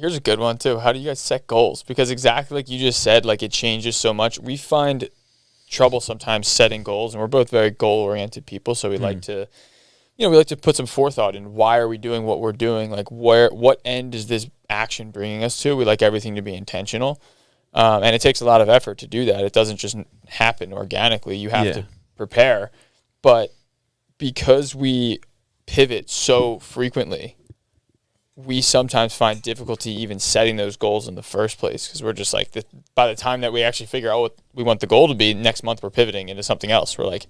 Here's a good one too. How do you guys set goals? Because exactly like you just said, like it changes so much. We find trouble sometimes setting goals, and we're both very goal-oriented people, so we like to, we like to put some forethought in why are we doing what we're doing? Like what end is this action bringing us to? We like everything to be intentional, and it takes a lot of effort to do that. It doesn't just happen organically. You have to prepare, but because we pivot so frequently, we sometimes find difficulty even setting those goals in the first place, because we're just like, by the time that we actually figure out what we want the goal to be, next month we're pivoting into something else. We're like,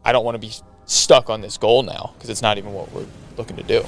I don't want to be stuck on this goal now because it's not even what we're looking to do.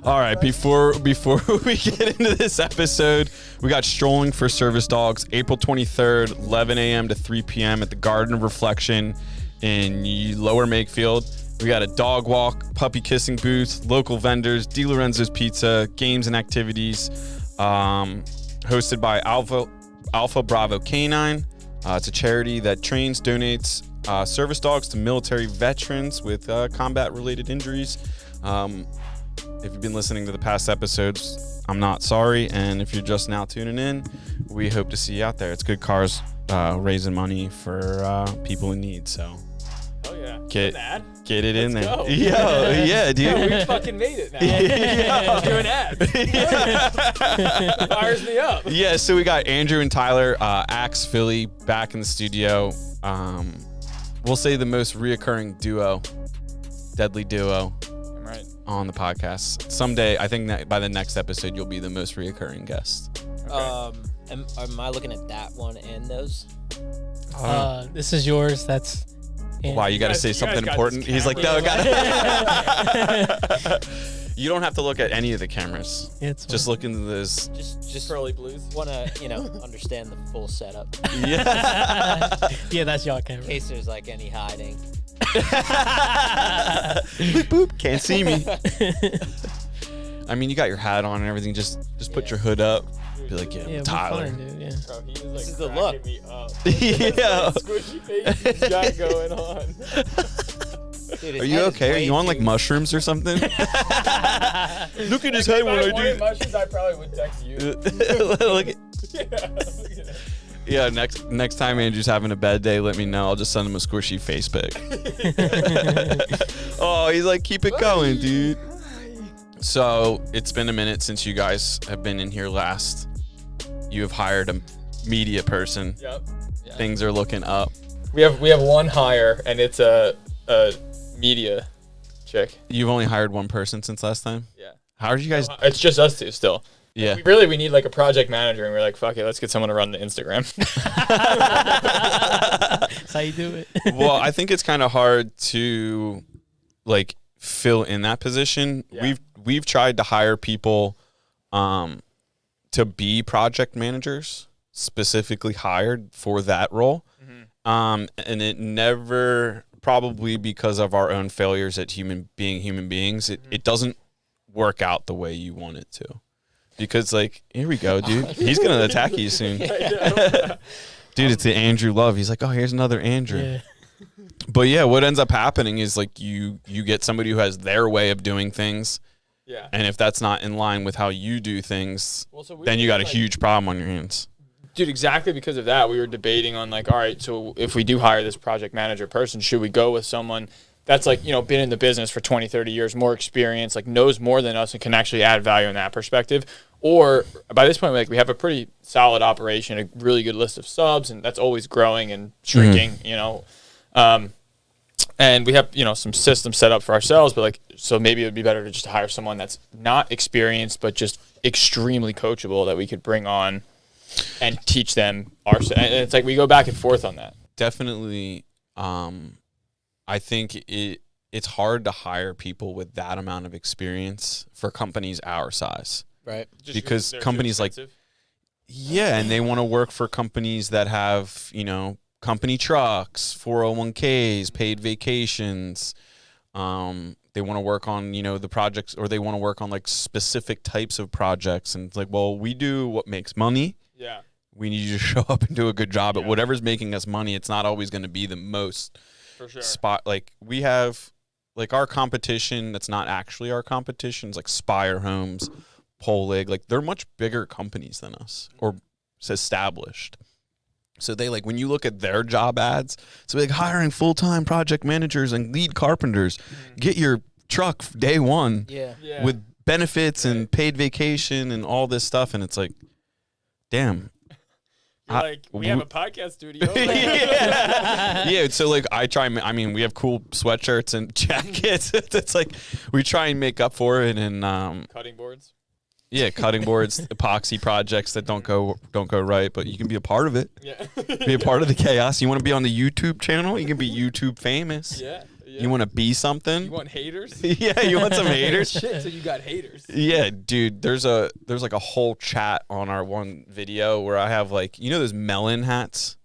All right, before we get into this episode, we got Strolling for Service Dogs, April 23rd, 11 a.m. to 3 p.m. at the Garden of Reflection in Lower Makefield. We got a dog walk, puppy kissing booth, local vendors, Di Lorenzo's Pizza, games and activities, hosted by Alpha Bravo Canine. It's a charity that trains, donates service dogs to military veterans with combat-related injuries. If you've been listening to the past episodes, I'm not sorry. And if you're just now tuning in, we hope to see you out there. It's good cause, raising money for people in need. So, Oh yeah, get it in there. Go. Yeah, dude. Yeah, we fucking made it now. Doing ads. Fires me up. Yeah, so we got Andrew and Tyler, Axe Philly, back in the studio. We'll say the most reoccurring deadly duo. Right. On the podcast. Someday, I think that by the next episode, you'll be the most reoccurring guest. Okay. Am I looking at that one and those? This is yours. That's. Wow, you got to say something important. He's like, no, got it. You don't have to look at any of the cameras. It's just look into this. Just Curly blues. Want to, understand the full setup. Yeah. Yeah, that's y'all camera. In case there's like any hiding. Boop, boop. Can't see me. I mean, you got your hat on and everything. Just put your hood up. Be like, yeah, Tyler. Fine, dude, yeah. Bro, he was like This is the look. Me up. Yeah. Squishy face he's got going on. Dude, Are you okay? Are you on like mushrooms or something? Look at his head when I do. Mushrooms, I probably would text you. Look at, yeah, next time Andrew's having a bad day, let me know. I'll just send him a squishy face pic. Oh, he's like, keep it going, dude. So it's been a minute since you guys have been in here last. You have hired a media person. Yep. Yeah. Things are looking up. We have one hire, and it's a media chick. You've only hired one person since last time? Yeah. How are you guys? It's just us two still. Yeah. We need like a project manager, and we're like, fuck it, let's get someone to run the Instagram. That's how you do it. Well, I think it's kind of hard to like fill in that position. Yeah. We've tried to hire people to be project managers, specifically hired for that role. Mm-hmm. And it never, probably because of our own failures at human beings, it doesn't work out the way you want it to. Because like, here we go, dude. He's going to attack you soon. Dude, it's the Andrew Love. He's like, oh, here's another Andrew. Yeah. But yeah, what ends up happening is like you get somebody who has their way of doing things. Yeah. And if that's not in line with how you do things, then you got a huge problem on your hands. Dude, exactly because of that, we were debating on like, all right, so if we do hire this project manager person, should we go with someone that's like, been in the business for 20, 30 years, more experience, like knows more than us and can actually add value in that perspective? Or by this point, like we have a pretty solid operation, a really good list of subs, and that's always growing and shrinking, and we have, some systems set up for ourselves, but like, so maybe it would be better to just hire someone that's not experienced, but just extremely coachable that we could bring on and teach them and it's like we go back and forth on that. Definitely. I think it's hard to hire people with that amount of experience for companies our size. Right. Just because companies like, yeah, and they want to work for companies that have, company trucks, 401ks, paid vacations. They want to work on, the projects, or they want to work on like specific types of projects. And it's like, well, we do what makes money. Yeah. We need you to show up and do a good job at whatever's making us money. It's not always going to be the most for sure spot. Like we have like our competition that's not actually our competition is like Spire Homes, Polig. Like they're much bigger companies than us or established. So they like when you look at their job ads, so like hiring full-time project managers and lead carpenters, get your truck day one with benefits and paid vacation and all this stuff, and it's like, damn. You're like, we have a podcast studio. Yeah, so like I mean, we have cool sweatshirts and jackets. It's like we try and make up for it and Cutting boards. Yeah, cutting boards, epoxy projects that don't go right, but you can be a part of it. Yeah. Be a part of the chaos. You want to be on the YouTube channel? You can be YouTube famous. Yeah. You want to be something? You want haters? Yeah, you want some haters? Shit, so you got haters. Yeah, dude, there's like a whole chat on our one video where I have like, you know those melon hats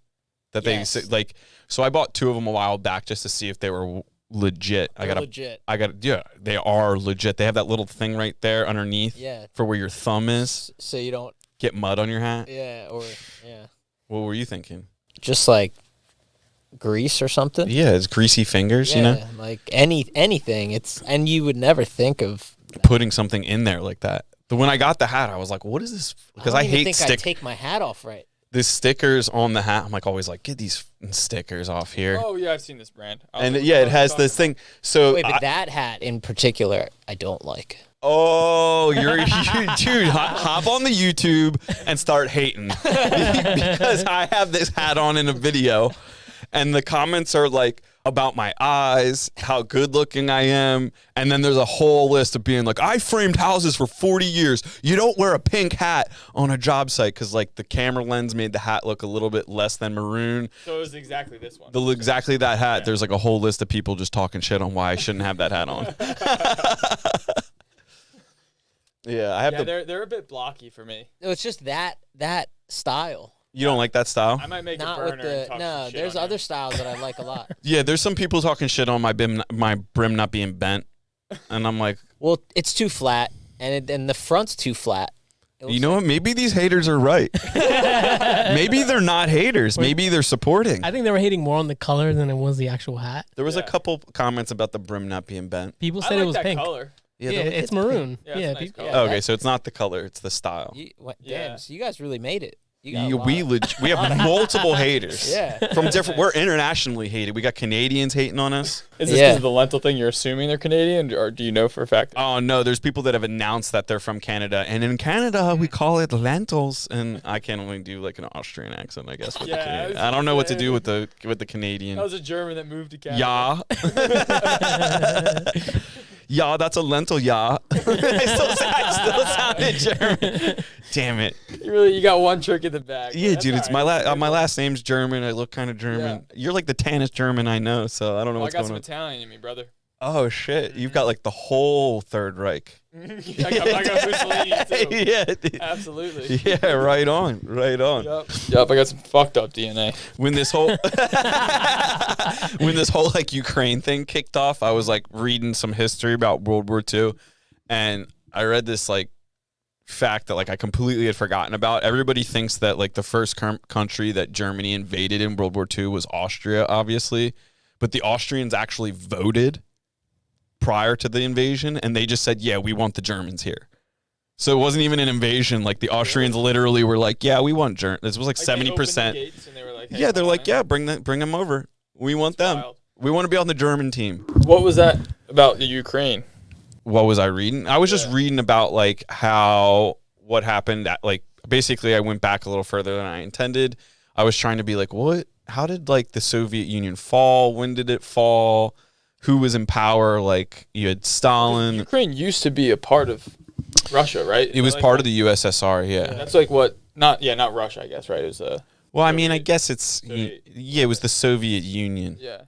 that they like, so I bought 2 of them a while back just to see if they were legit. Legit. Yeah, they are legit. They have that little thing right there underneath for where your thumb is. So you don't get mud on your hat. What were you thinking? Just like grease or something. Yeah, it's greasy fingers, you know? Like anything. And you would never think of putting something in there like that. But when I got the hat, I was like, what is this? Because I hate I take my hat off right. The stickers on the hat, I'm like always like, get these stickers off here. Oh yeah, I've seen this brand. And yeah, it has this thing. So wait, but that hat in particular, I don't like. Oh, dude, hop on the YouTube and start hating because I have this hat on in a video, and the comments are like about my eyes, how good looking I am, and then there's a whole list of being like, I framed houses for 40 years. You don't wear a pink hat on a job site because like the camera lens made the hat look a little bit less than maroon. So it was exactly this one. Exactly that hat. Yeah. There's like a whole list of people just talking shit on why I shouldn't have that hat on. Yeah, I have. They're a bit blocky for me. No, it's just that style. You don't like that style? I might make Not a burner with the and talk no. some shit There's on other it. styles that I like a lot. Yeah, there's some people talking shit on my brim not being bent, and I'm like, well, it's too flat, and the front's too flat. You know what? Maybe these haters are right. Maybe they're not haters. Maybe they're supporting. I think they were hating more on the color than it was the actual hat. There was a couple comments about the brim not being bent. People said it was that pink. Color. Yeah, it's maroon. Yeah, it's a nice color. Okay, so it's not the color; it's the style. Damn, so you guys really made it. We have multiple haters. Yeah, from different. We're internationally hated. We got Canadians hating on us. Is this because of the lentil thing? You're assuming they're Canadian, or do you know for a fact? Oh no, there's people that have announced that they're from Canada, and in Canada we call it lentils. And I can only do like an Austrian accent, I guess. With the Canadian. I don't know what to do with the Canadian. That was a German that moved to Canada. Yeah. Yeah, that's a lentil, yeah. I still sounded German. Damn it. You got one trick in the bag. Yeah, dude, it's my last name's German. I look kind of German. Yeah. You're like the tannest German I know, so I don't know what's going on. I got some Italian in me, brother. Oh, shit. You've got like the whole Third Reich. I got Mussolini, too. Yeah, dude. Absolutely. Yeah, right on. Right on. Yep, I got some fucked up DNA. When this whole like Ukraine thing kicked off, I was like reading some history about World War II, and I read this like fact that like I completely had forgotten about. Everybody thinks that like the first country that Germany invaded in World War II was Austria, obviously, but the Austrians actually voted prior to the invasion, and they just said, yeah, we want the Germans here. So it wasn't even an invasion. Like the Austrians literally were like, yeah, we want Germans. This was like 70%. Yeah, they're like, yeah, bring them over. We want them. Wild. We want to be on the German team. What was that about the Ukraine? What was I reading? I was just reading about like what happened. Like basically I went back a little further than I intended. I was trying to be like, how did like the Soviet Union fall? When did it fall? Who was in power? Like you had Stalin. Ukraine used to be a part of Russia, right? It was like part of the USSR. Yeah. That's like what? Not Russia, I guess. Right? It was well, I mean, I guess it's it was the Soviet Union. Yeah.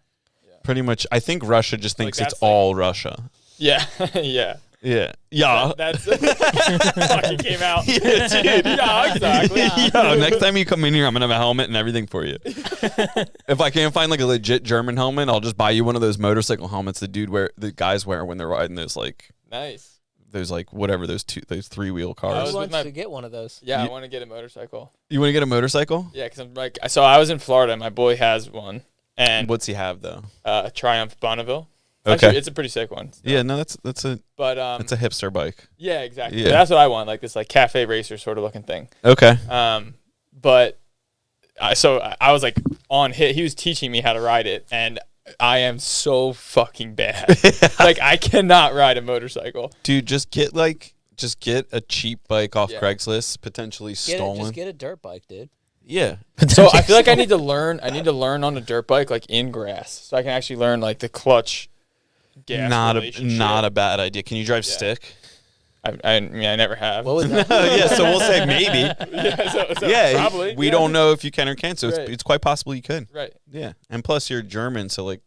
Pretty much. I think Russia just thinks it's all Russia. Yeah. Yeah. Yeah. Yeah. That's fucking came out. Yeah, dude. Yeah, exactly. Yeah. Next time you come in here, I'm gonna have a helmet and everything for you. If I can't find like a legit German helmet, I'll just buy you one of those motorcycle helmets the guys wear when they're riding those like nice. Those like whatever those 3-wheel cars. I want to get one of those. Yeah, I want to get a motorcycle. You want to get a motorcycle? Yeah, because I'm like, I was in Florida. My boy has one, and what's he have though? Triumph Bonneville. Okay. Actually, it's a pretty sick one. So. Yeah, no, that's a hipster bike. Yeah, exactly. Yeah. That's what I want, like this like cafe racer sort of looking thing. Okay. But I was like on hit. He was teaching me how to ride it, and I am so fucking bad. Like I cannot ride a motorcycle. Dude, just get a cheap bike off Craigslist, potentially stolen. Just get a dirt bike, dude. Yeah. So I feel like I need to learn on a dirt bike like in grass, so I can actually learn like the clutch gas relationship. Not a bad idea. Can you drive stick? I mean, I never have. What was that? Yeah, so we'll say maybe. Yeah, probably. We don't know if you can or can't, so Right. it's quite possible you could. Right. Yeah, and plus you're German, so like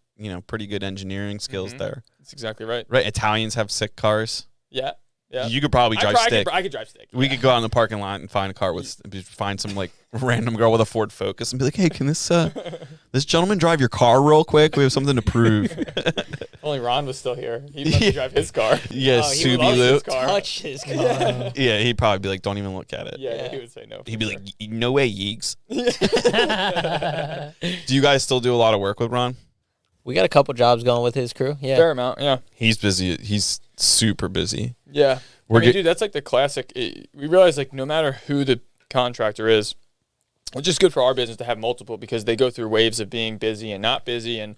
pretty good engineering skills there. That's exactly right. Right. Italians have sick cars. Yeah. Yeah. You could probably drive stick. I could drive stick. We could go out in the parking lot and find a car find some like random girl with a Ford Focus and be like, hey, can this gentleman drive your car real quick? We have something to prove. If only Ron was still here. He'd let me drive his car. Yeah, He loves his Subi car. Touch his car. Yeah, he'd probably be like, don't even look at it. Yeah, he would say no. He'd be like, no way, Yeeks. Do you guys still do a lot of work with Ron? We got a couple jobs going with his crew. Yeah. Fair amount. Yeah. He's busy. He's super busy. Yeah. Dude, that's like the classic. We realize like no matter who the contractor is, which is good for our business to have multiple because they go through waves of being busy and not busy, and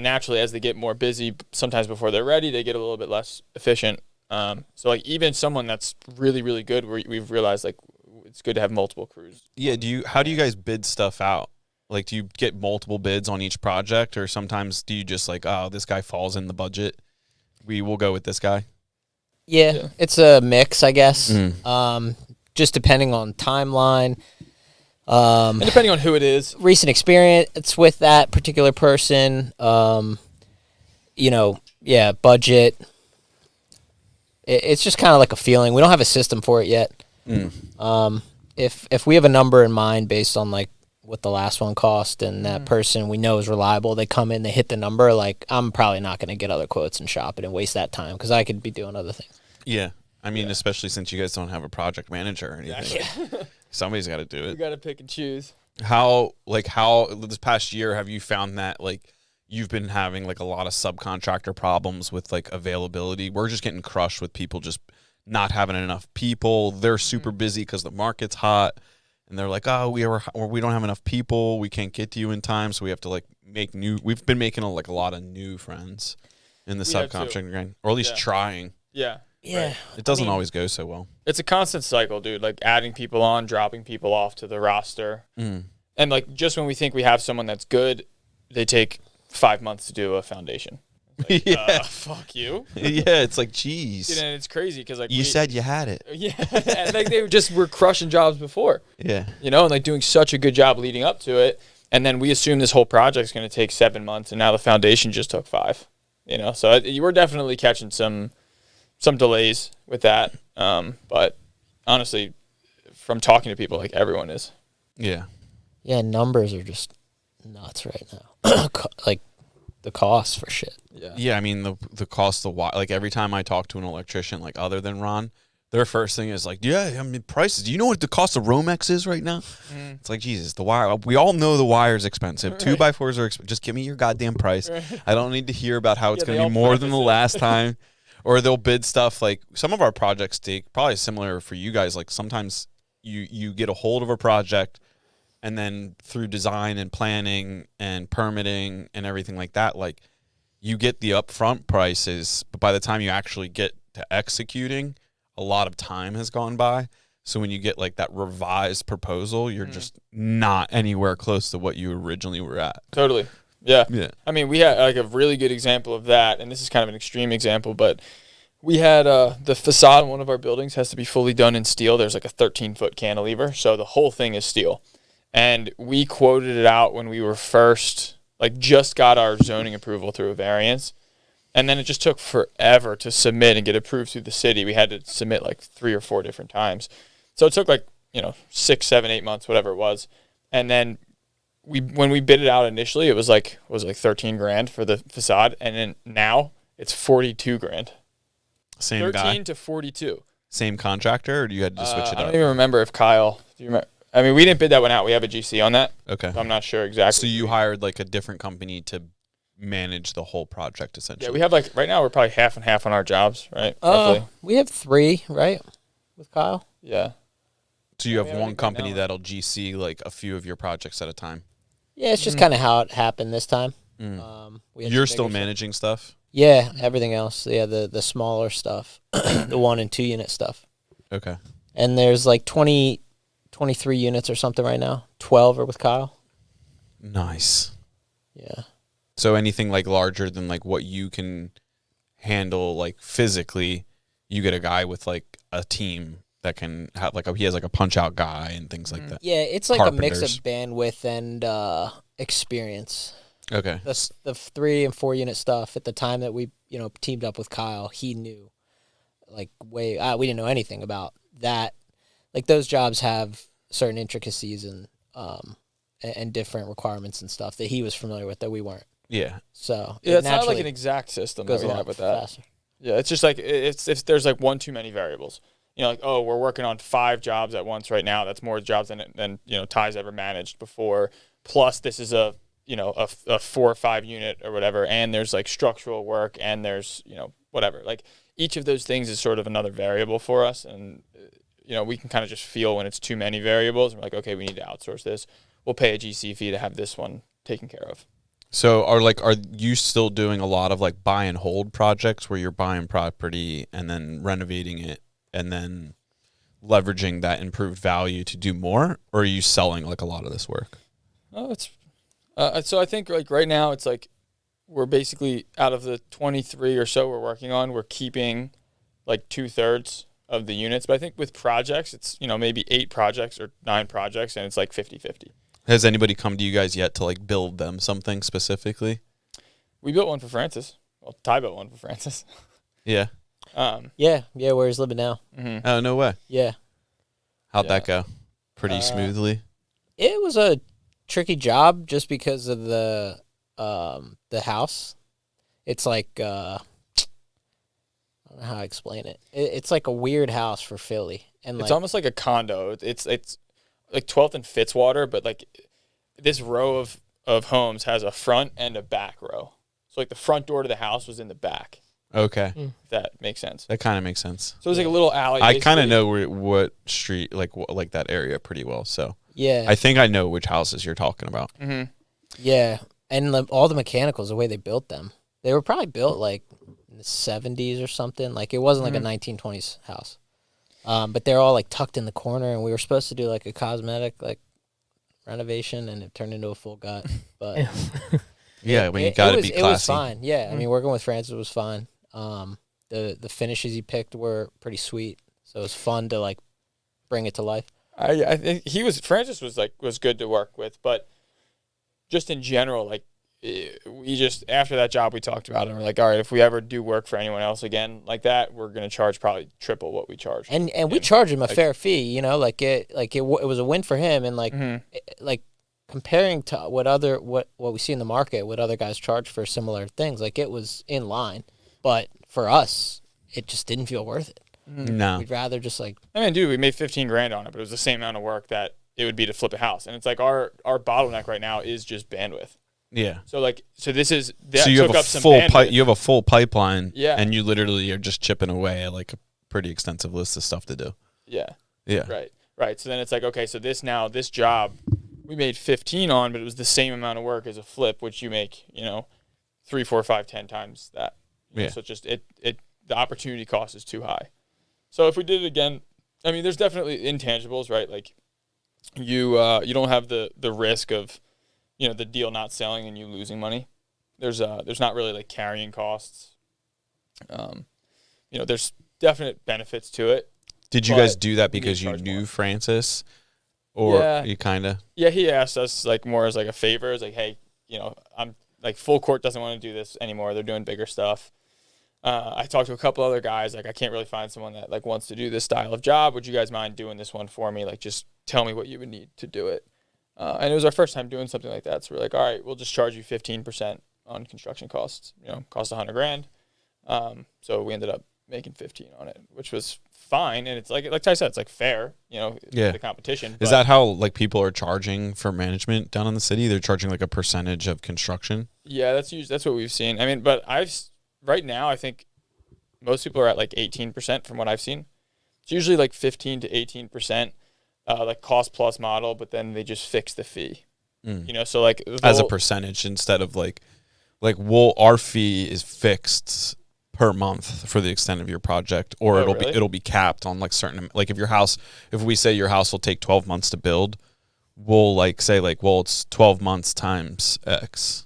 naturally as they get more busy, sometimes before they're ready, they get a little bit less efficient. So like even someone that's really really good, we've realized like it's good to have multiple crews. Yeah. How do you guys bid stuff out? Like, do you get multiple bids on each project, or sometimes do you just like, oh, this guy falls in the budget, we will go with this guy? Yeah, it's a mix, I guess. Mm. Just depending on timeline. And depending on who it is. Recent experience with that particular person. Budget. It's just kind of like a feeling. We don't have a system for it yet. If we have a number in mind based on like what the last one cost and that person we know is reliable, they come in, they hit the number, like I'm probably not going to get other quotes and shop it and waste that time because I could be doing other things. Yeah. I mean, especially since you guys don't have a project manager or anything. Exactly. Somebody's got to do You it. got to pick and choose. How this past year have you found that like you've been having like a lot of subcontractor problems with like availability? We're just getting crushed with people just not having enough people. They're super busy because the market's hot. And they're like, oh, we don't have enough people. We can't get to you in time, so we have to like make new. We've been making a lot of new friends in the subcontracting grind, or at least trying. Yeah. Yeah. Right. It doesn't always go so well. It's a constant cycle, dude. Like adding people on, dropping people off to the roster, and like just when we think we have someone that's good, they take 5 months to do a foundation. Like, fuck you. Yeah, it's like, geez. Dude, and it's crazy because like you said you had it. Yeah, and like they were crushing jobs before. Yeah. And like doing such a good job leading up to it, and then we assume this whole project's going to take 7 months, and now the foundation just took 5. So you were definitely catching some delays with that. But honestly, from talking to people, like everyone is. Yeah. Yeah, numbers are just nuts right now. Like the cost for shit. Yeah, I mean the cost of wire. Like every time I talk to an electrician, like other than Ron, their first thing is like, yeah, I mean prices. Do you know what the cost of Romex is right now? It's like, Jesus, the wire. We all know the wire's expensive. 2x4s are expensive. Just give me your goddamn price. I don't need to hear about how it's going to be more than the last time. Or they'll bid stuff like some of our projects take probably similar for you guys. Like sometimes you get a hold of a project, and then through design and planning and permitting and everything like that, like you get the upfront prices, but by the time you actually get to executing, a lot of time has gone by. So when you get like that revised proposal, you're just not anywhere close to what you originally were at. Totally. Yeah. Yeah. I mean, we had like a really good example of that, and this is kind of an extreme example, but we had the facade in one of our buildings has to be fully done in steel. There's like a 13-foot cantilever, so the whole thing is steel. And we quoted it out when we were first, like just got our zoning approval through a variance. And then it just took forever to submit and get approved through the city. We had to submit like 3 or 4 different times. So it took like, 6, 7, 8 months, whatever it was. And then when we bid it out initially, it was like $13,000 for the facade. And then now it's $42,000. Same 13 guy, to 42. same contractor, or do you had to switch it I up? don't even remember if Kyle, do you remember? I mean, we didn't bid that one out. We have a GC on that. Okay. So I'm not sure exactly. So you hired like a different company to manage the whole project essentially? Yeah, we have like right now we're probably half and half on our jobs, right? Roughly. We have 3, right, with Kyle. Yeah. So you have I mean, I one think right company now- that'll GC like a few of your projects at a time. Yeah, it's just kind of how it happened this time. We had You're some still bigger stuff. managing stuff? Yeah, everything else. Yeah, the smaller stuff, the 1 and 2 unit stuff. Okay. And there's like 23 units or something right now. 12 are with Kyle. Nice. Yeah. So anything like larger than like what you can handle like physically, you get a guy with like a team that can have like he has like a punch out guy and things like that. Yeah, it's like a mix Carpenters. of bandwidth and experience. Okay. The 3 and 4 unit stuff at the time that we teamed up with Kyle, he knew like we didn't know anything about that. Like those jobs have certain intricacies and different requirements and stuff that he was familiar with that we weren't. Yeah. So Yeah, it's not like naturally an exact system that goes we a have lot with that. faster. Yeah, it's just like if there's like one too many variables. Like, oh, we're working on 5 jobs at once right now. That's more jobs than Ty's ever managed before. Plus, this is a 4 or 5 unit or whatever, and there's like structural work, and there's whatever. Like each of those things is sort of another variable for us, and we can kind of just feel when it's too many variables. We're like, okay, we need to outsource this. We'll pay a GC fee to have this one taken care of. So are you still doing a lot of like buy and hold projects where you're buying property and then renovating it and then leveraging that improved value to do more, or are you selling like a lot of this work? Oh, it's so I think like right now it's like we're basically out of the 23 or so we're working on, we're keeping like 2/3 of the units. But I think with projects, it's maybe 8 projects or 9 projects, and it's like 50-50. Has anybody come to you guys yet to like build them something specifically? We built one for Francis. Well, Ty built one for Francis. Yeah. Yeah, where he's living now. Mm-hmm. Oh, no way. Yeah. How'd that go? Pretty smoothly? It was a tricky job just because of the house. It's like I don't know how to explain it. It's like a weird house for Philly, and It's almost like a condo. It's like 12th and Fitzwater, but like this row of homes has a front and a back row. So like the front door to the house was in the back. Okay. If that makes sense. That kind of makes sense. So it was like a little alley. I kind of basically. know what street, like that area pretty well. So yeah, I think I know which houses you're talking about. Mm-hmm. yeah, and all the mechanicals, the way they built them, they were probably built like in the 70s or something. Like it wasn't like a 1920s house. But they're all like tucked in the corner, and we were supposed to do like a cosmetic like renovation, and it turned into a full gut. But Yeah, when you got to be classy. It was fine. Yeah, I mean, working with Francis was fine. The finishes he picked were pretty sweet, so it was fun to like bring it to life. I think Francis was good to work with, but just in general, like we just after that job we talked about it, and we're like, all right, if we ever do work for anyone else again like that, we're gonna charge probably triple what we charge. And we charge him a fair fee, it was a win for him, and like comparing to what we see in the market, what other guys charge for similar things, like it was in line, but for us, it just didn't feel worth it. No. We'd rather just like. I mean, dude, we made $15,000 on it, but it was the same amount of work that it would be to flip a house, and it's like our bottleneck right now is just bandwidth. Yeah. So this is that So you took have a up some full bandwidth. you have a full pipeline. Yeah. And you literally are just chipping away at like a pretty extensive list of stuff to do. Yeah. Yeah. Right. So then it's like, okay, so this job we made 15 on, but it was the same amount of work as a flip, which you make 3, 4, 5, 10 times that. Yeah. So just the opportunity cost is too high. So if we did it again, I mean, there's definitely intangibles, right? Like you don't have the risk of the deal not selling and you losing money. There's not really like carrying costs. There's definite benefits to it. Did you But guys do that we need because to you charge knew more. Francis, or Yeah. you kind of? Yeah, he asked us like more as like a favor. It's like, hey, I'm like Full Court doesn't want to do this anymore. They're doing bigger stuff. I talked to a couple other guys. Like, I can't really find someone that like wants to do this style of job. Would you guys mind doing this one for me? Like, just tell me what you would need to do it. And it was our first time doing something like that. So we're like, all right, we'll just charge you 15% on construction costs. Cost $100,000. So we ended up making 15 on it, which was fine. And it's like I said, it's like fair, Yeah. the competition. Is that how like people are charging for management down in the city? They're charging like a percentage of construction. Yeah, that's what we've seen. I mean, but right now I think most people are at like 18% from what I've seen. It's usually like 15 to 18%, like cost plus model, but then they just fix the fee. So like As a percentage instead of like our fee is fixed per month for the extent of your project, or it'll be capped on like certain, like if we say your house will take 12 months to build, we'll like say like, well, it's 12 months times X.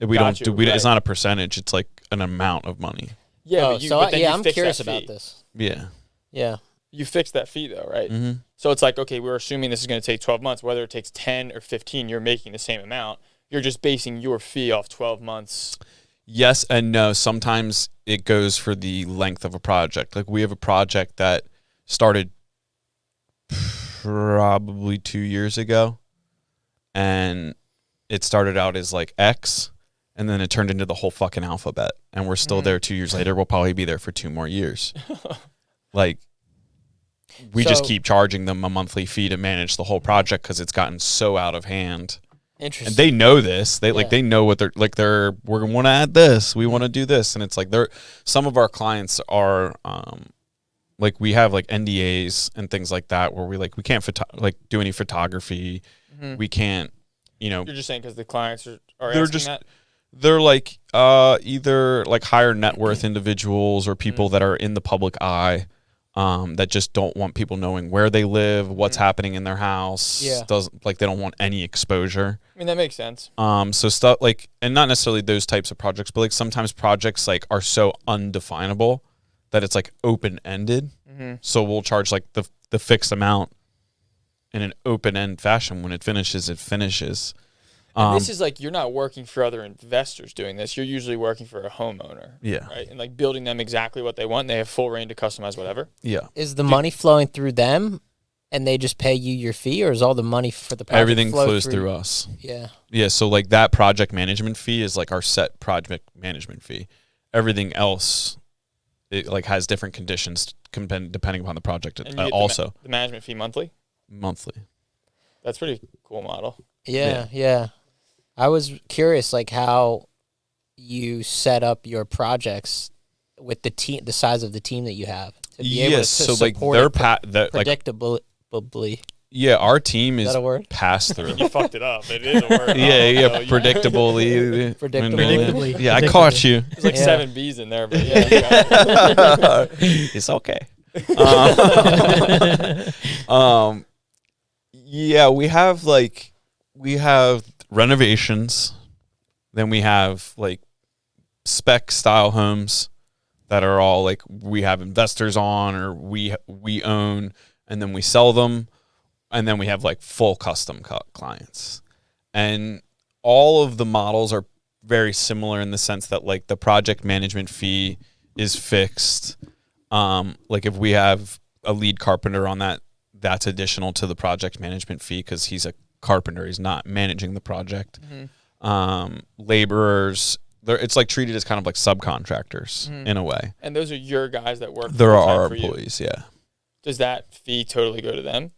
If we don't do, it's not a percentage, it's like an amount of money. Yeah. I'm curious about this. Yeah. Yeah. You fix that fee though, right? Mm-hmm. So it's like, okay, we're assuming this is going to take 12 months, whether it takes 10 or 15, you're making the same amount. You're just basing your fee off 12 months. Yes and no. Sometimes it goes for the length of a project. Like we have a project that started probably 2 years ago, and it started out as like X, and then it turned into the whole fucking alphabet. And we're still there 2 years later. We'll probably be there for 2 more years. Like we just keep charging them a monthly fee to manage the whole project because it's gotten so out of hand. Interesting. And they know this. They know what we're going to want to add this. We want to do this. And it's like some of our clients are like we have like NDAs and things like that where we can't do any photography. Mm-hmm. We can't, You're just saying because the clients are they're asking just that? They're like either like higher net worth individuals or people that are in the public eye. That just don't want people knowing where they live, what's happening in their house. Yeah. They don't want any exposure. I mean, that makes sense. So stuff like, and not necessarily those types of projects, but like sometimes projects like are so undefinable that it's like open-ended. Mm-hmm. So we'll charge like the fixed amount in an open-end fashion. When it finishes, it finishes. And this is like, you're not working for other investors doing this. You're usually working for a homeowner. Yeah. Right. And like building them exactly what they want. They have full reign to customize whatever. Yeah. Is the money flowing through them and they just pay you your fee, or is all the money for the project everything flows through us? Yeah. Yeah. So like that project management fee is like our set project management fee. Everything else, it like has different conditions depending upon the project. And you get also the management fee monthly. That's pretty cool model. Yeah. I was curious, like how you set up your projects with the size of the team that you have. To be able to support predictably. Yeah, our team is that a word? Pass through. You fucked it up. It is a word. Predictably. Predictably. Yeah, I caught you. There's like 7 B's in there, but yeah. It's okay. Yeah, we have renovations, then we have like spec style homes that are all like we have investors on or we own, and then we sell them, and then we have like full custom clients. And all of the models are very similar in the sense that like the project management fee is fixed. Like if we have a lead carpenter on that, that's additional to the project management fee because he's a carpenter. He's not managing the project. Mm-hmm. Laborers, it's like treated as kind of like subcontractors in a way. And those are your guys that work. There are our employees, yeah. Does that fee totally go to them?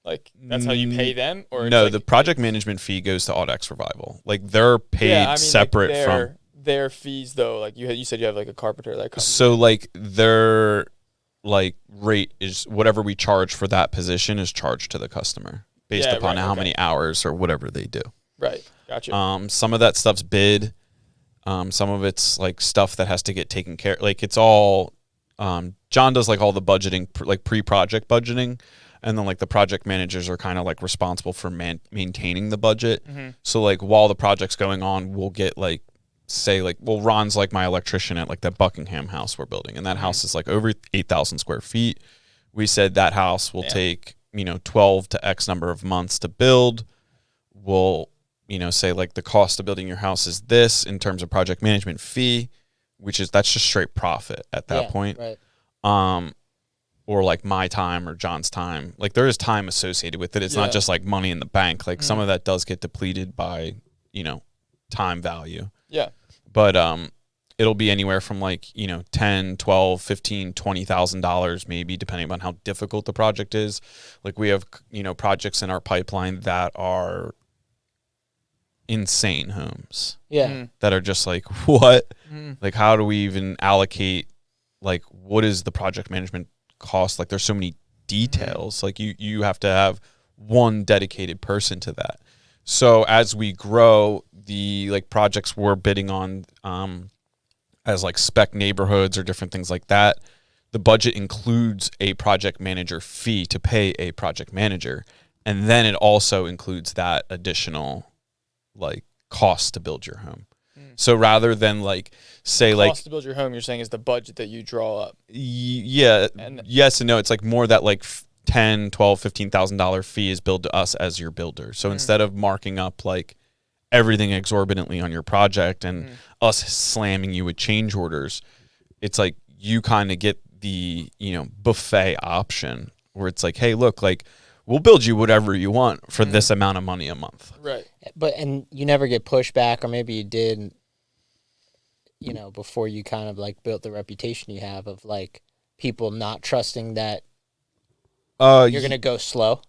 Like that's how you pay them? Or no, like, the project management fee goes to Audex Revival. Like they're paid separate like from their fees though. Like you said you have like a carpenter that comes. So like their like rate is whatever we charge for that position is charged to the customer based upon how many hours or whatever they do. Right. Gotcha. Some of that stuff's bid. Some of it's like stuff that has to get taken care. Like it's all. John does like all the budgeting, like pre-project budgeting, and then like the project managers are kind of like responsible for maintaining the budget. Mm-hmm. So like while the project's going on, we'll get like say like, well, Ron's like my electrician at like that Buckingham house we're building, and that house is like over 8,000 square feet. We said that house will take 12 to X number of months to build. We'll say like the cost of building your house is this in terms of project management fee, that's just straight profit at that point. Right. Or like my time or John's time. Like there is time associated with it. It's not just like money in the bank. Like some of that does get depleted by, time value. Yeah. But it'll be anywhere from like, you know, 10, 12, 15, $20,000 maybe, depending on how difficult the project is. Like we have, you know, projects in our pipeline that are insane homes. Yeah. That are just like, what? Like, how do we even allocate, like, what is the project management cost? Like, there's so many details. Like, you have to have one dedicated person to that. So as we grow, the like projects we're bidding on as like spec neighborhoods or different things like that, the budget includes a project manager fee to pay a project manager. And then it also includes that additional like cost to build your home. So rather than like say like cost to build your home, you're saying is the budget that you draw up. Yeah. Yes and no. It's like more that like $10,000, $12,000, $15,000 fee is billed to us as your builder. So instead of marking up like everything exorbitantly on your project and us slamming you with change orders, it's like you kind of get the, you know, buffet option where it's like, hey, look, like we'll build you whatever you want for this amount of money a month. Right. But and you never get pushback, or maybe you did, you know, before you kind of like built the reputation you have of like people not trusting that you're gonna go slow.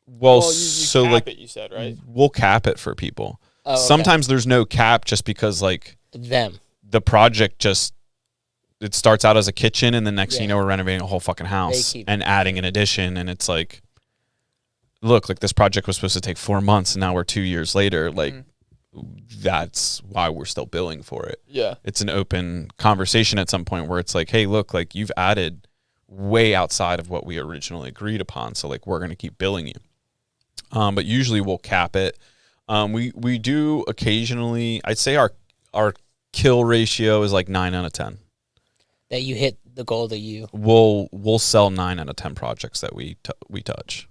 Well, you so cap like it, you said, right? We'll cap it for people. Oh, okay. Sometimes there's no cap just because like the project just it starts out as a kitchen and the next thing you know we're renovating a whole fucking house and adding an addition, and it's like, look, like this project was supposed to take 4 months and now we're 2 years later. Like that's why we're still billing for it. Yeah. It's an open conversation at some point where it's like, hey, look, like you've added way outside of what we originally agreed upon. So like, we're going to keep billing you. But usually we'll cap it. We do occasionally, I'd say our kill ratio is like 9 out of 10. That you hit the goal that you... We'll sell 9 out of 10 projects that we touch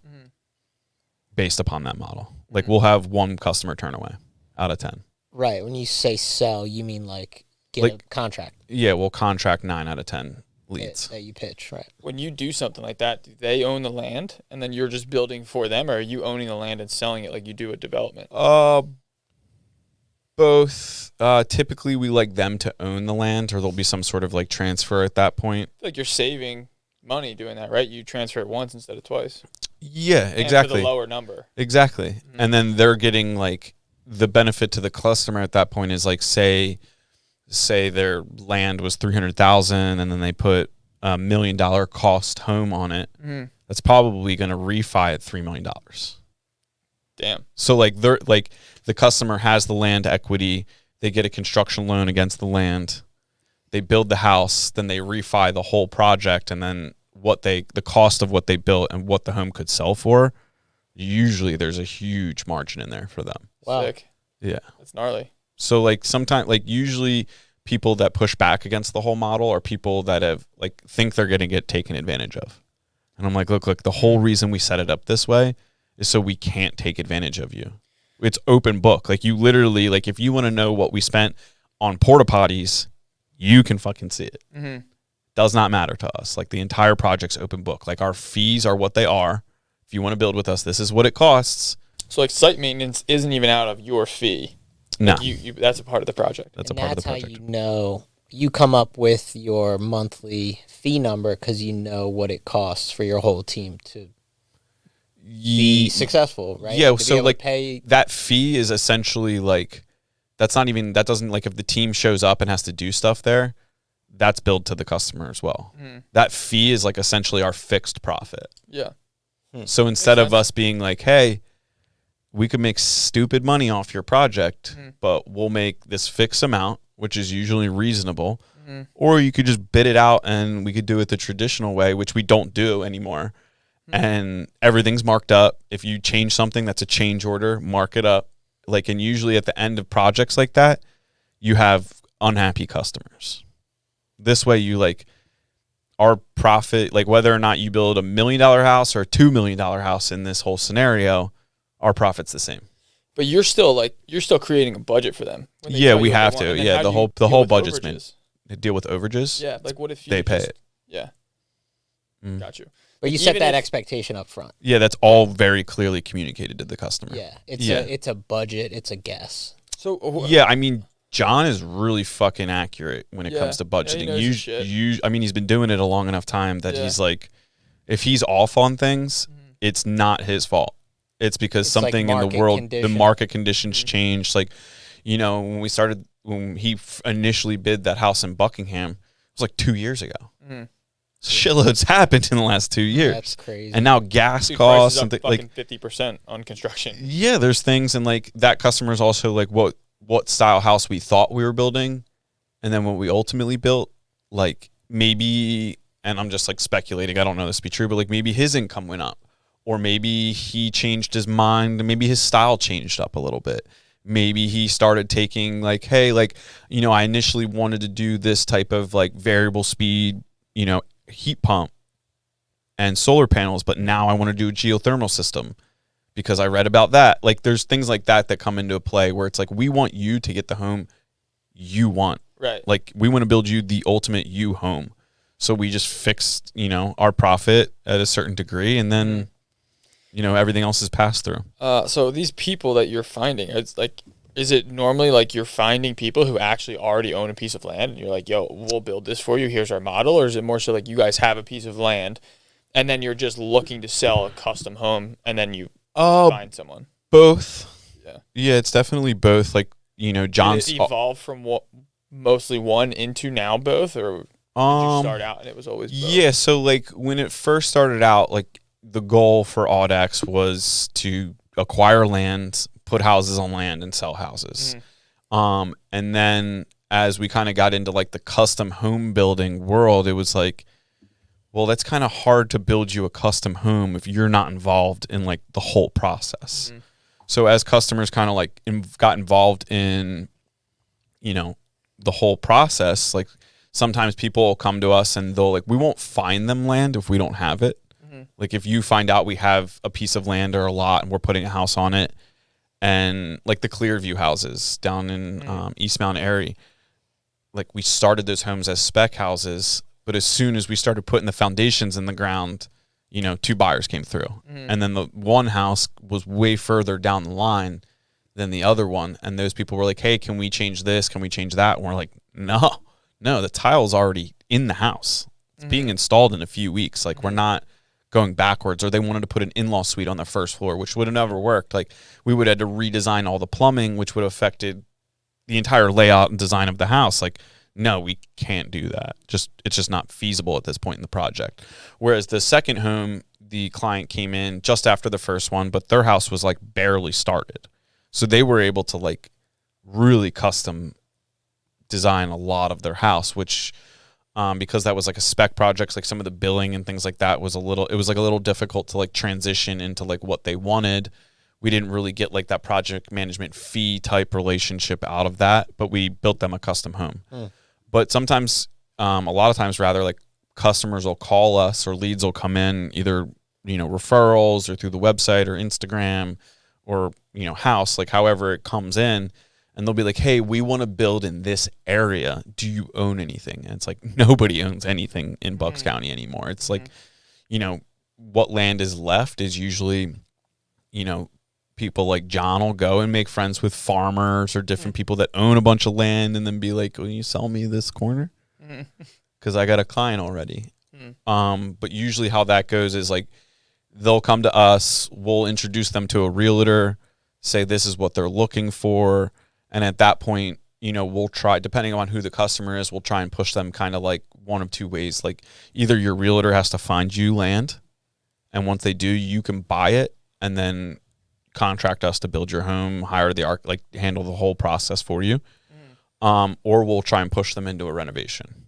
based upon that model. Like we'll have one customer turn away out of 10. Right. When you say sell, you mean like get a contract. Yeah, we'll contract 9 out of 10 leads. That you pitch, right. When you do something like that, do they own the land and then you're just building for them, or are you owning the land and selling it like you do a development? Both. Typically we like them to own the land, or there'll be some sort of like transfer at that point. Like you're saving money doing that, right? You transfer it once instead of twice. Yeah, exactly. And for the lower number. Exactly. And then they're getting like the benefit to the customer at that point is like say their land was $300,000 and then they put $1 million cost home on it. That's probably going to refi at $3 million. Damn. So like they're like the customer has the land equity, they get a construction loan against the land, they build the house, then they refi the whole project, and then the cost of what they built and what the home could sell for, usually there's a huge margin in there for them. Wow. Sick. Yeah. That's gnarly. So like sometimes like usually people that push back against the whole model are people that have like think they're going to get taken advantage of. And I'm like, look, the whole reason we set it up this way is so we can't take advantage of you. It's open book. Like you literally, like if you want to know what we spent on porta potties, you can fucking see it. Does not matter to us. Like the entire project's open book. Like our fees are what they are. If you want to build with us, this is what it costs. So like site maintenance isn't even out of your fee. No. Like you that's a part of the project. That's a part of the project. That's how you know. You come up with your monthly fee number because you know what it costs for your whole team to be successful, right? Yeah, to so like pay. that fee is essentially like, that doesn't like if the team shows up and has to do stuff there, that's billed to the customer as well. That fee is like essentially our fixed profit. Yeah. So instead of us being like, hey, we could make stupid money off your project, but we'll make this fixed amount, which is usually reasonable, or you could just bid it out and we could do it the traditional way, which we don't do anymore. And everything's marked up. If you change something, that's a change order, mark it up. Like, and usually at the end of projects like that, you have unhappy customers. This way you like our profit, like whether or not you build $1 million house or a $2 million house in this whole scenario, our profit's the same. But you're still creating a budget for them. Yeah, we have to. Yeah, the whole budget's overages? meant to deal with overages. Yeah, like what if they pay it? Yeah. Got you. But you set that expectation up front. Yeah, that's all very clearly communicated to the customer. Yeah, it's a budget. It's a guess. So yeah, I mean, John is really fucking accurate when it comes to budgeting. he knows his shit. I mean, he's been doing it a long enough time that he's like, if he's off on things, it's not his fault. It's because It's something like in the world, condition. the market conditions changed. Like, you know, when he initially bid that house in Buckingham, it was like 2 years ago. Shitloads happened in the last 2 years. That's crazy. And now gas Dude, costs prices and up like fucking 50% on construction. yeah, there's things, and like that customer is also like what style house we thought we were building, and then what we ultimately built, like maybe, and I'm just like speculating, I don't know this to be true, but like maybe his income went up, or maybe he changed his mind, and maybe his style changed up a little bit. Maybe he started taking like, hey, like, you know, I initially wanted to do this type of like variable speed, you know, heat pump and solar panels, but now I want to do a geothermal system because I read about that. Like there's things like that that come into play where it's like, we want you to get the home you want. Right. Like we want to build you the ultimate you home. So we just fixed, you know, our profit at a certain degree, and then, you know, everything else is passed through. So these people that you're finding, it's like, is it normally like you're finding people who actually already own a piece of land and you're like, yo, we'll build this for you, here's our model? Or is it more so like you guys have a piece of land and then you're just looking to sell a custom home and then you find someone? Both. Yeah. Yeah, it's definitely both. Like, you know, John's Did it evolve from what mostly one into now both, or did you start out and it was always both? Yeah, so like when it first started out, like the goal for Audex was to acquire land, put houses on land, and sell houses. And then as we kind of got into like the custom home building world, it was like, well, that's kind of hard to build you a custom home if you're not involved in like the whole process. So as customers kind of like got involved in, you know, the whole process, like sometimes people will come to us and they'll like, we won't find them land if we don't have it. Like if you find out we have a piece of land or a lot and we're putting a house on it, and like the Clearview houses down in East Mount Airy, like we started those homes as spec houses, but as soon as we started putting the foundations in the ground, you know, 2 buyers came through. And then the one house was way further down the line than the other one. And those people were like, hey, can we change this? Can we change that? And we're like, no, the tile's already in the house. It's being installed in a few weeks. Like we're not going backwards. Or they wanted to put an in-law suite on the first floor, which would have never worked. Like we would have had to redesign all the plumbing, which would have affected the entire layout and design of the house. Like, no, we can't do that. It's just not feasible at this point in the project. Whereas the second home, the client came in just after the first one, but their house was like barely started. So they were able to like really custom design a lot of their house, which because that was like a spec project, like some of the billing and things like that was a little difficult to like transition into like what they wanted. We didn't really get like that project management fee type relationship out of that, but we built them a custom home. But sometimes, a lot of times rather, like customers will call us or leads will come in either, you know, referrals or through the website or Instagram or, you know, house, like however it comes in. And they'll be like, hey, we want to build in this area. Do you own anything? And it's like, nobody owns anything in Bucks County anymore. It's like, you know, what land is left is usually, you know, people like John will go and make friends with farmers or different people that own a bunch of land and then be like, will you sell me this corner? Because I got a client already. But usually how that goes is like, they'll come to us, we'll introduce them to a realtor, say this is what they're looking for. And at that point, you know, we'll try, depending on who the customer is, we'll try and push them kind of like one of two ways. Like either your realtor has to find you land, and once they do, you can buy it and then contract us to build your home, hire the like handle the whole process for you. Or we'll try and push them into a renovation.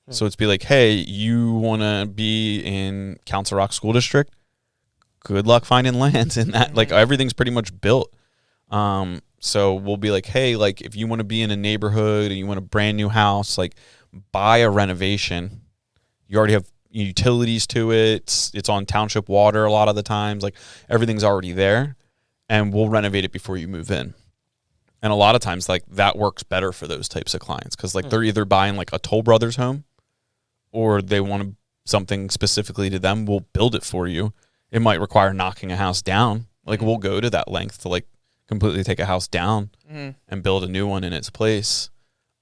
So it's be like, hey, you want to be in Council Rock School District? Good luck finding land in that. Like everything's pretty much built. So we'll be like, hey, like if you want to be in a neighborhood and you want a brand new house, like buy a renovation. You already have utilities to it. It's on township water a lot of the times. Like everything's already there, and we'll renovate it before you move in. And a lot of times like that works better for those types of clients because like they're either buying like a Toll Brothers home or they want something specifically to them. We'll build it for you. It might require knocking a house down. Like we'll go to that length to like completely take a house down and build a new one in its place.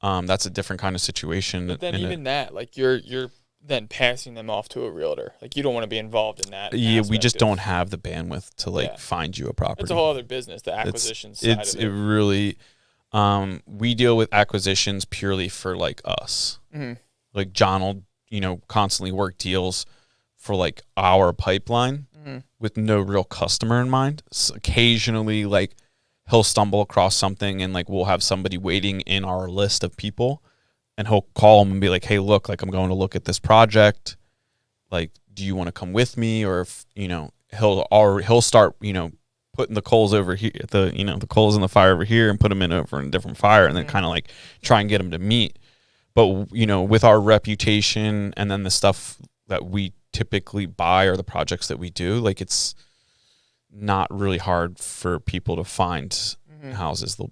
that's a different kind of situation. But then even that, like you're then passing them off to a realtor. Like you don't want to be involved in that. Yeah, we just don't have the bandwidth to like find you a property. It's a whole other business, the acquisition side of it. It really, we deal with acquisitions purely for like us. Mm-hmm. Like John will, constantly work deals for like our pipeline with no real customer in mind. So occasionally, like he'll stumble across something and like we'll have somebody waiting in our list of people. And he'll call them and be like, "Hey, look, like I'm going to look at this project. Like, do you want to come with me?" Or if he'll start putting the coals over here, the coals in the fire over here, and put them over in a different fire, and then kind of like try and get them to meet. But with our reputation and then the stuff that we typically buy or the projects that we do, like it's not really hard for people to find houses. And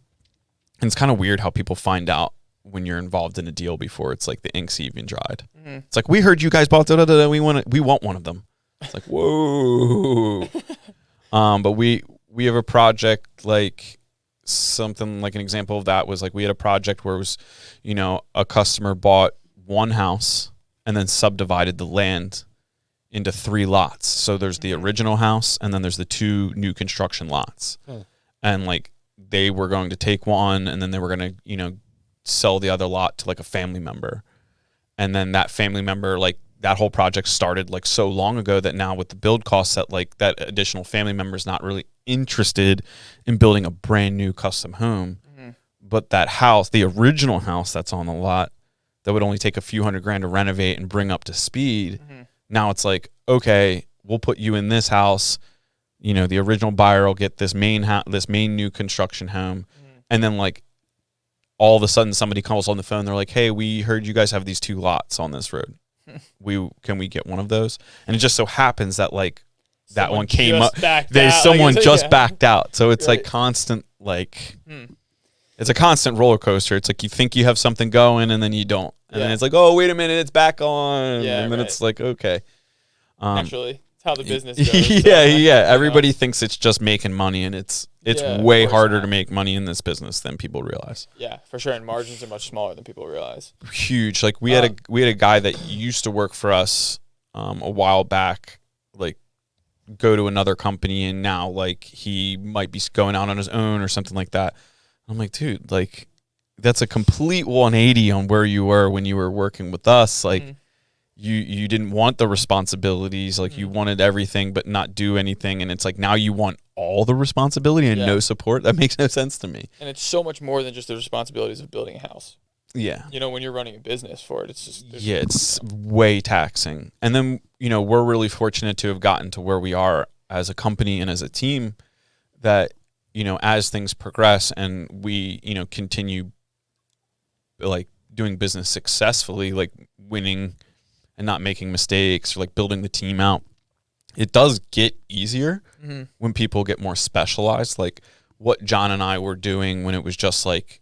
it's kind of weird how people find out when you're involved in a deal before it's like the ink's even dried. It's like, we heard you guys bought we want one of them. It's like, whoa. But we have a project, like something like an example of that was like we had a project where it was, a customer bought one house and then subdivided the land into 3 lots. So there's the original house and then there's the 2 new construction lots. And like they were going to take one and then they were going to, sell the other lot to like a family member. And then that family member, like that whole project started like so long ago that now with the build costs that like that additional family member is not really interested in building a brand new custom home. But that house, the original house that's on the lot that would only take a few $100,000 to renovate and bring up to speed. Now it's like, okay, we'll put you in this house. The original buyer will get this main new construction home. And then like all of a sudden somebody calls on the phone. They're like, "Hey, we heard you guys have these 2 lots on this road. Can we get one of those?" And it just so happens that like that one came up. Someone just backed out. So it's like constant, like it's a constant roller coaster. It's like you think you have something going and then you don't. And then it's like, "Oh, wait a minute, it's back on." And then it's like, okay. Naturally. It's how the business goes. Everybody thinks it's just making money, and it's way harder to make money in this business than people realize. Yeah, for sure. And margins are much smaller than people realize. Huge. Like we had a guy that used to work for us a while back, like go to another company, and now like he might be going out on his own or something like that. I'm like, dude, like that's a complete 180 on where you were when you were working with us. Like you didn't want the responsibilities, like you wanted everything but not do anything, and it's like now you want all the responsibility and no support. That makes no sense to me. And it's so much more than just the responsibilities of building a house. Yeah. When you're running a business for it, it's just it's way taxing. And then, we're really fortunate to have gotten to where we are as a company and as a team that, as things progress and we, continue like doing business successfully, like winning and not making mistakes or like building the team out, it does get easier when people get more specialized. Like what John and I were doing when it was just like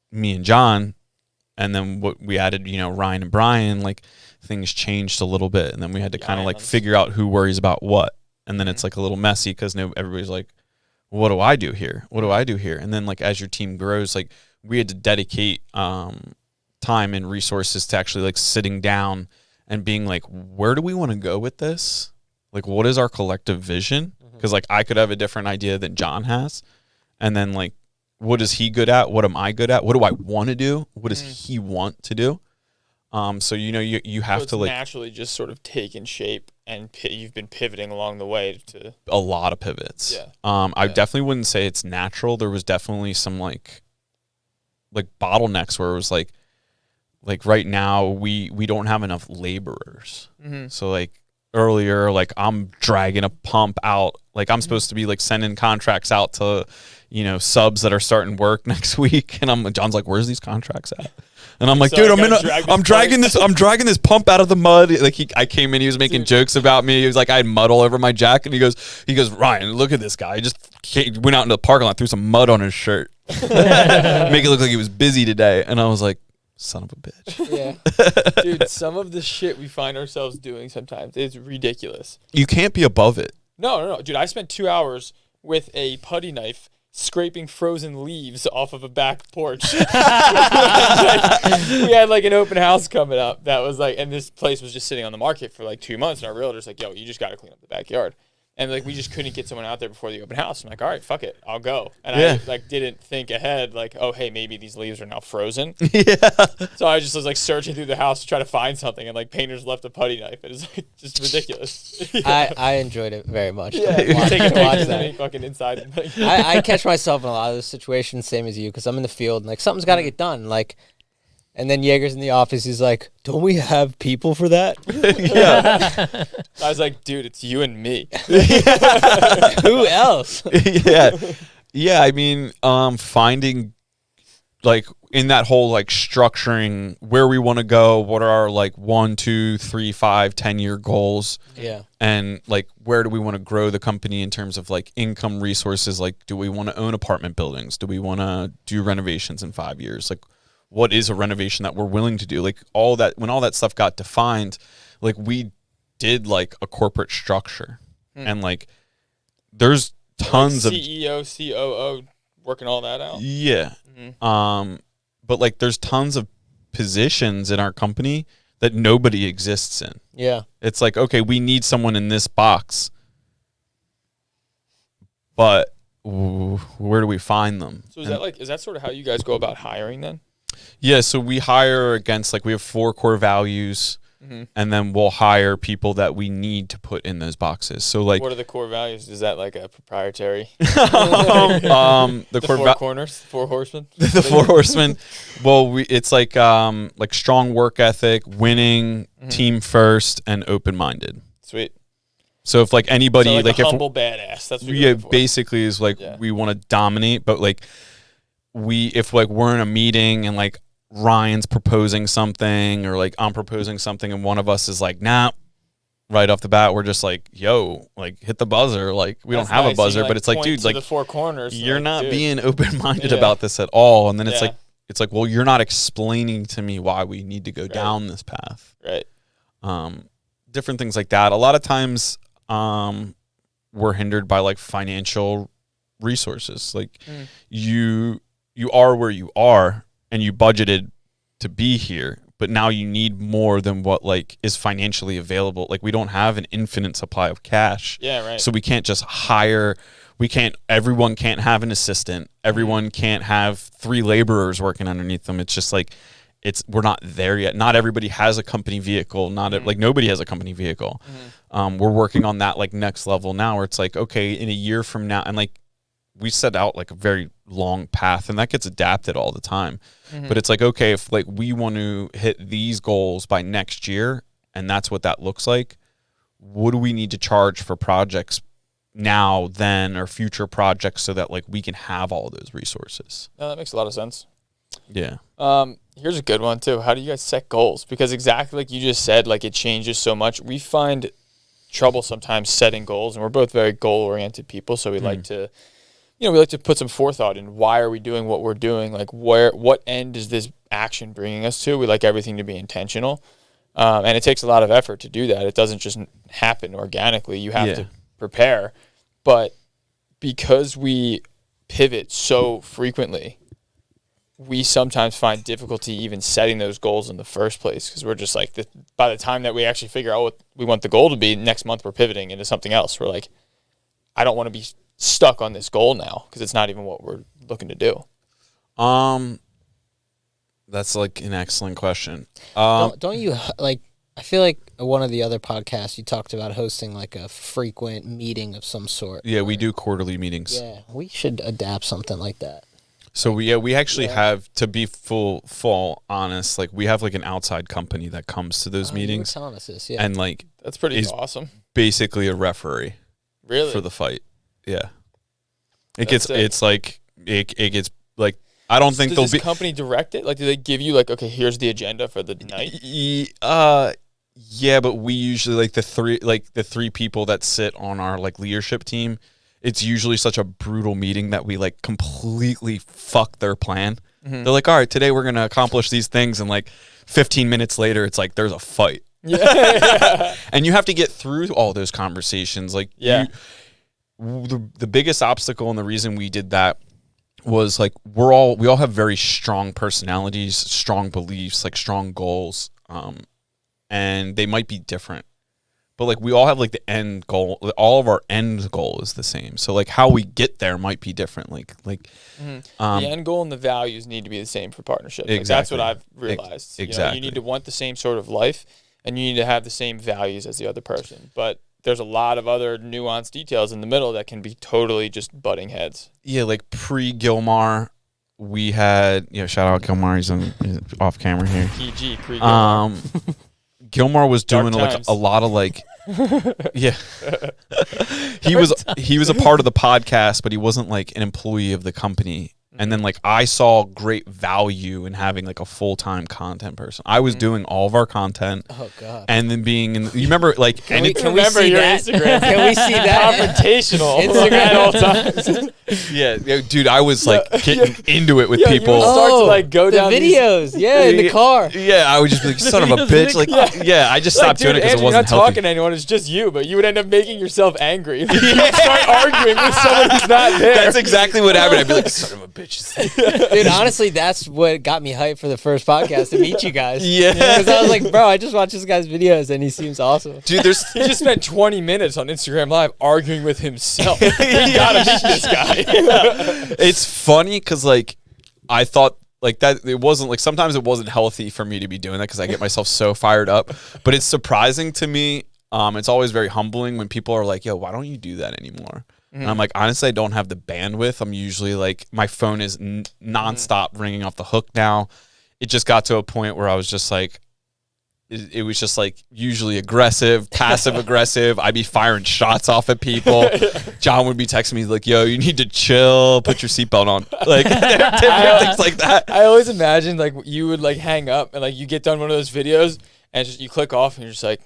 me and John, and then what we added, Ryan and Brian, like things changed a little bit, and then we had to kind of like figure out who worries about what, and then it's like a little messy because everybody's like, what do I do here? What do I do here? And then like as your team grows, like we had to dedicate time and resources to actually like sitting down and being like, where do we want to go with this? Like, what is our collective vision? Because like I could have a different idea than John has. And then like, what is he good at? What am I good at? What do I want to do? What does he want to do? So, you have to like naturally just sort of taken shape, and you've been pivoting along the way to a lot of pivots. I definitely wouldn't say it's natural. There was definitely some like bottlenecks where it was like right now we don't have enough laborers. So like earlier, like I'm dragging a pump out, like I'm supposed to be like sending contracts out to, subs that are starting work next week. And John's like, where's these contracts at? And I'm like, dude, I'm dragging this pump out of the mud. Like I came in, he was making jokes about me. He was like, I had mud all over my jacket. And he goes, Ryan, look at this guy. He just went out into the parking lot, threw some mud on his shirt, make it look like he was busy today. And I was like, son of a bitch. Yeah. Dude, some of the shit we find ourselves doing sometimes is ridiculous. You can't be above it. No. Dude, I spent 2 hours with a putty knife scraping frozen leaves off of a back porch. We had like an open house coming up that was like, and this place was just sitting on the market for like 2 months, and our realtor's like, yo, you just got to clean up the backyard. And like we just couldn't get someone out there before the open house. I'm like, all right, fuck it, I'll go. And I like didn't think ahead, like, oh hey, maybe these leaves are now frozen. So I just was like searching through the house to try to find something, and like painters left a putty knife. It was like just ridiculous. I enjoyed it very much. Taking pictures of me fucking inside. I catch myself in a lot of those situations, same as you, because I'm in the field and like something's got to get done. Like, and then Jaeger's in the office. He's like, "Don't we have people for that?" I was like, "Dude, it's you and me. Who else?" Yeah. I mean, finding like in that whole like structuring where we want to go, what are our like 1, 2, 3, 5, 10-year goals? Yeah. And like where do we want to grow the company in terms of like income resources? Like, do we want to own apartment buildings? Do we want to do renovations in 5 years? Like, what is a renovation that we're willing to do? Like all that, when all that stuff got defined, like we did like a corporate structure and like there's tons of CEO, COO working all that out. Yeah. But like there's tons of positions in our company that nobody exists in. Yeah. It's like, okay, we need someone in this box, but where do we find them? So is that sort of how you guys go about hiring then? Yeah, so we hire against like we have 4 core values, and then we'll hire people that we need to put in those boxes. So like, what are the core values? Is that like a proprietary? The core 4 corners, 4 horsemen. The 4 horsemen. Well, it's like strong work ethic, winning, team first, and open minded. Sweet. So if like anybody so like if humble badass, that's what you're looking for. Basically is like we want to dominate, but like if like we're in a meeting and like Ryan's proposing something or like I'm proposing something and one of us is like, nah, right off the bat we're just like, yo, like hit the buzzer. Like we don't have a buzzer, but it's like, dude, like the 4 corners. You're not being open minded about this at all. And then it's like, well, you're not explaining to me why we need to go down this path. Right. Different things like that. A lot of times we're hindered by like financial resources. Like you are where you are and you budgeted to be here, but now you need more than what like is financially available. Like we don't have an infinite supply of cash. Yeah, right. So we can't just hire, everyone can't have an assistant. Everyone can't have 3 laborers working underneath them. It's just like, we're not there yet. Not everybody has a company vehicle. Like nobody has a company vehicle. We're working on that like next level now where it's like, okay, in a year from now, and like, we set out like a very long path and that gets adapted all the time. But it's like, okay, if like we want to hit these goals by next year and that's what that looks like, what do we need to charge for projects now, then, or future projects so that like we can have all those resources? No, that makes a lot of sense. Yeah. Here's a good one too. How do you guys set goals? Because exactly like you just said, like it changes so much. We find trouble sometimes setting goals, and we're both very goal-oriented people, so we like to we like to put some forethought in why are we doing what we're doing? Like what end is this action bringing us to? We like everything to be intentional. And it takes a lot of effort to do that. It doesn't just happen organically. You have to prepare. But because we pivot so frequently, we sometimes find difficulty even setting those goals in the first place because we're just like, by the time that we actually figure out what we want the goal to be, next month we're pivoting into something else. We're like, I don't want to be stuck on this goal now because it's not even what we're looking to do. That's like an excellent question. Don't you like? I feel like one of the other podcasts you talked about hosting like a frequent meeting of some sort. Yeah, we do quarterly meetings. Yeah, we should adapt something like that. So we actually have, to be full honest, like we have like an outside company that comes to those meetings. You were telling us this, and like that's pretty awesome. Basically a referee, really, for the fight. Yeah, it gets like I don't think does this company direct it? Like, do they give you like, okay, here's the agenda for the night? Yeah, but we usually like the three people that sit on our like leadership team. It's usually such a brutal meeting that we like completely fuck their plan. They're like, all right, today we're gonna accomplish these things, and like 15 minutes later, it's like there's a fight. Yeah, and you have to get through all those conversations. Like, the biggest obstacle and the reason we did that was like we all have very strong personalities, strong beliefs, like strong goals, and they might be different, but like we all have like the end goal. All of our end goal is the same. So like how we get there might be different. Like the end goal and the values need to be the same for partnership. Like Exactly. that's what I've realized. Exactly. You need to want the same sort of life, and you need to have the same values as the other person. But there's a lot of other nuanced details in the middle that can be totally just butting heads. Yeah, like pre-Gilmar, we had, shout out Gilmar, he's off camera here. PG, pre Gilmar was Dark doing like times. a lot of like, yeah. he was a part of the podcast, but he wasn't like an employee of the company. And then like I saw great value in having like a full-time content person. I was doing all of our content. Oh God. And then being in, you remember like, Can and we remember see your that? Instagram. Can we see that? Confrontational Instagram. at all times. yeah, dude, I was like getting into it with Yeah, you people. would start to like go the down these- videos. Yeah, in the car. Yeah, I would just be like, son of a bitch. Like, yeah, I just Like, stopped doing it because it Andrew, wasn't you're not healthy. talking to anyone. It's just you, but you would end up making yourself angry. You would start arguing with someone who's not there. That's exactly what happened. I'd be like, son of a bitch. Dude, honestly, that's what got me hyped for the first podcast to meet you guys. Yeah. Because I was like, bro, I just watched this guy's videos and he seems awesome. Dude, there's He just spent 20 minutes on Instagram Live arguing with himself. We gotta meet this guy. it's funny because like I thought like that it wasn't like sometimes it wasn't healthy for me to be doing that because I get myself so fired up. But it's surprising to me. It's always very humbling when people are like, yo, why don't you do that anymore? And I'm like, honestly, I don't have the bandwidth. I'm usually like, my phone is nonstop ringing off the hook now. It just got to a point where I was just like, it was just like usually aggressive, passive aggressive. I'd be firing shots off at people. John would be texting me like, yo, you need to chill, put your seatbelt on. Like different things like that. I always imagined like you would like hang up and like you get done one of those videos and just you click off and you're just like,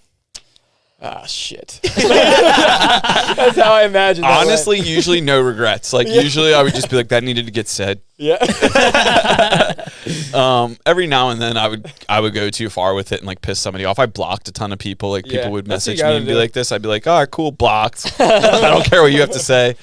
ah, shit. That's how I imagine that Honestly, usually no regrets. Like usually I would just be like, that needed to get said. Yeah. Every now and then I would go too far with it and like piss somebody off. I blocked a ton of people. Like people would that's what message you me gotta and be do. like this. I'd be like, all right, cool, blocked. I don't care what you have to say.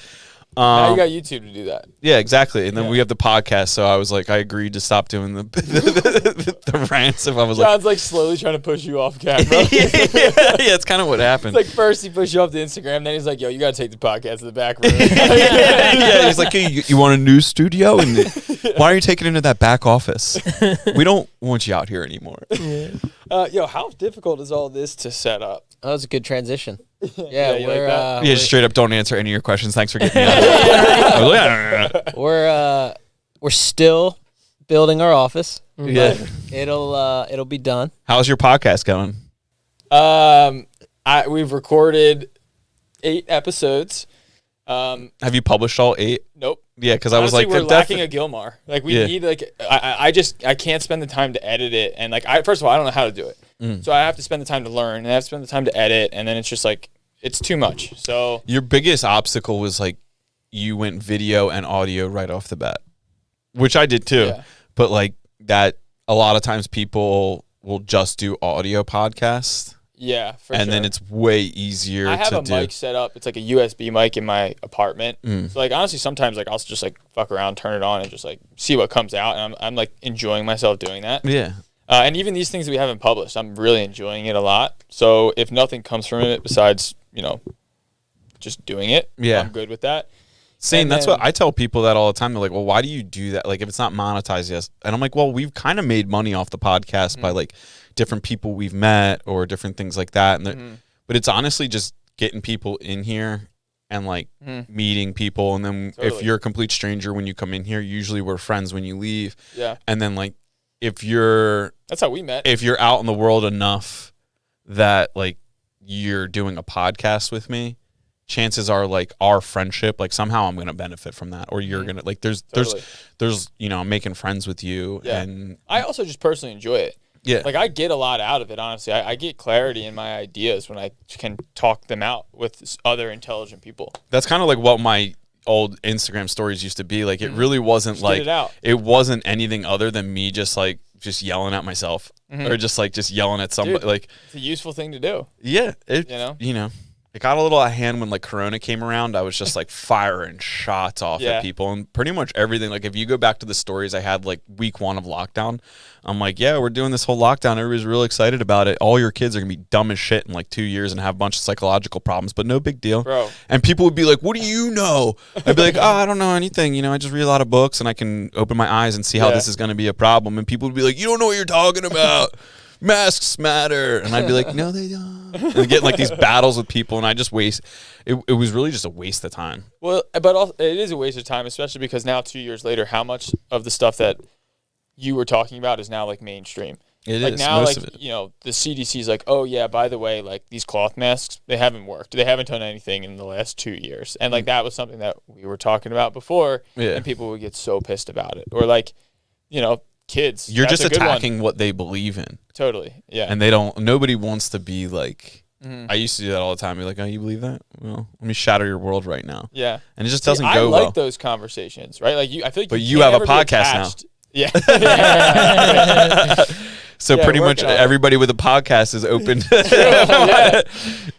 Now you got YouTube to do that. Yeah, exactly. And then Yeah. we have the podcast, so I was like, I agreed to stop doing the rants. If I was like, John's like slowly trying to push you off camera. yeah, it's kind of what happened. It's like first he pushed you off the Instagram, then he's like, yo, you gotta take the podcast to the back room. yeah, he's like, hey, you want a new studio? And why are you taking it into that back office? We don't want you out here anymore. Yo, how difficult is all this to set up? That was a good transition. Yeah, Yeah, you we're like that? Yeah, just straight up don't answer any of your questions. Thanks for getting me out of it. I was like, we're still building our office. yeah. It'll be done. How's your podcast going? We've recorded 8 episodes. Have you published all 8? Nope. Yeah, because I was Honestly, like, we're they're lacking a Gilmar. Like we Yeah. need like I can't spend the time to edit it, and like first of all I don't know how to do it, so I have to spend the time to learn, and I have to spend the time to edit, and then it's just like it's too much. So Your biggest obstacle was like you went video and audio right off the bat, which I did too. Yeah. But like that, a lot of times people will just do audio podcasts, yeah, for and sure. then it's way easier I have to a do. mic set up. It's like a USB mic in my apartment. So like honestly, sometimes like I'll just like fuck around, turn it on, and just like see what comes out, and I'm like enjoying myself doing that. Yeah. And even these things that we haven't published, I'm really enjoying it a lot. So if nothing comes from it besides, just doing it, Yeah. I'm good with that. Same. And That's then- what I tell people that all the time. They're like, well, why do you do that? Like, if it's not monetized, yes. And I'm like, well, we've kind of made money off the podcast by like different people we've met or different things like that. And but it's honestly just getting people in here and like meeting people. And then if Totally. you're a complete stranger when you come in here, usually we're friends when you leave. Yeah. And then like if you're That's how we met. out in the world enough that like you're doing a podcast with me, chances are like our friendship, like somehow I'm gonna benefit from that, or you're gonna like there's I'm making friends with you, Yeah. and I also just personally enjoy it. yeah, Like I get a lot out of it, honestly. I get clarity in my ideas when I can talk them out with other intelligent people. that's kind of like what my old Instagram stories used to be. Like it really wasn't Just like get it out. it wasn't anything other than me just yelling at myself or just yelling at somebody. Dude. Like It's a useful thing to do. yeah, You know? It got a little out of hand when like Corona came around. I was just like firing shots off at people, and pretty much everything. Like if you go back to the stories I had like week 1 of lockdown, I'm like, yeah, we're doing this whole lockdown. Everybody's real excited about it. All your kids are gonna be dumb as shit in like 2 years and have a bunch of psychological problems, but no big deal. Bro. And people would be like, what do you know? I'd be like, oh, I don't know anything. You know, I just read a lot of books and I can open my eyes and see how this is gonna be a problem. And people would be like, you don't know what you're talking about. Masks matter. And I'd be like, no, they don't. And get like these battles with people, and I just waste. It was really just a waste of time. Well, but also, it is a waste of time, especially because now 2 years later, how much of the stuff that you were talking about is now like mainstream. It like is. now, Most like of it. you know, the CDC is like, oh yeah, by the way, like these cloth masks, they haven't worked. They haven't done anything in the last 2 years, and like that was something that we were talking about before, and people would get so pissed about it, or like, you know, kids. You're that's just a good attacking one. what they believe in. Totally, yeah. And they don't. Nobody wants to be like. I used to do that all the time. Be like, oh, you believe that? Well, let me shatter your world right now. Yeah. And it just doesn't go I like well. those conversations, right? Like you, I feel like. But you you have can't a ever be podcast now. attached. Yeah. So Yeah, pretty much working on it. everybody with a podcast is open.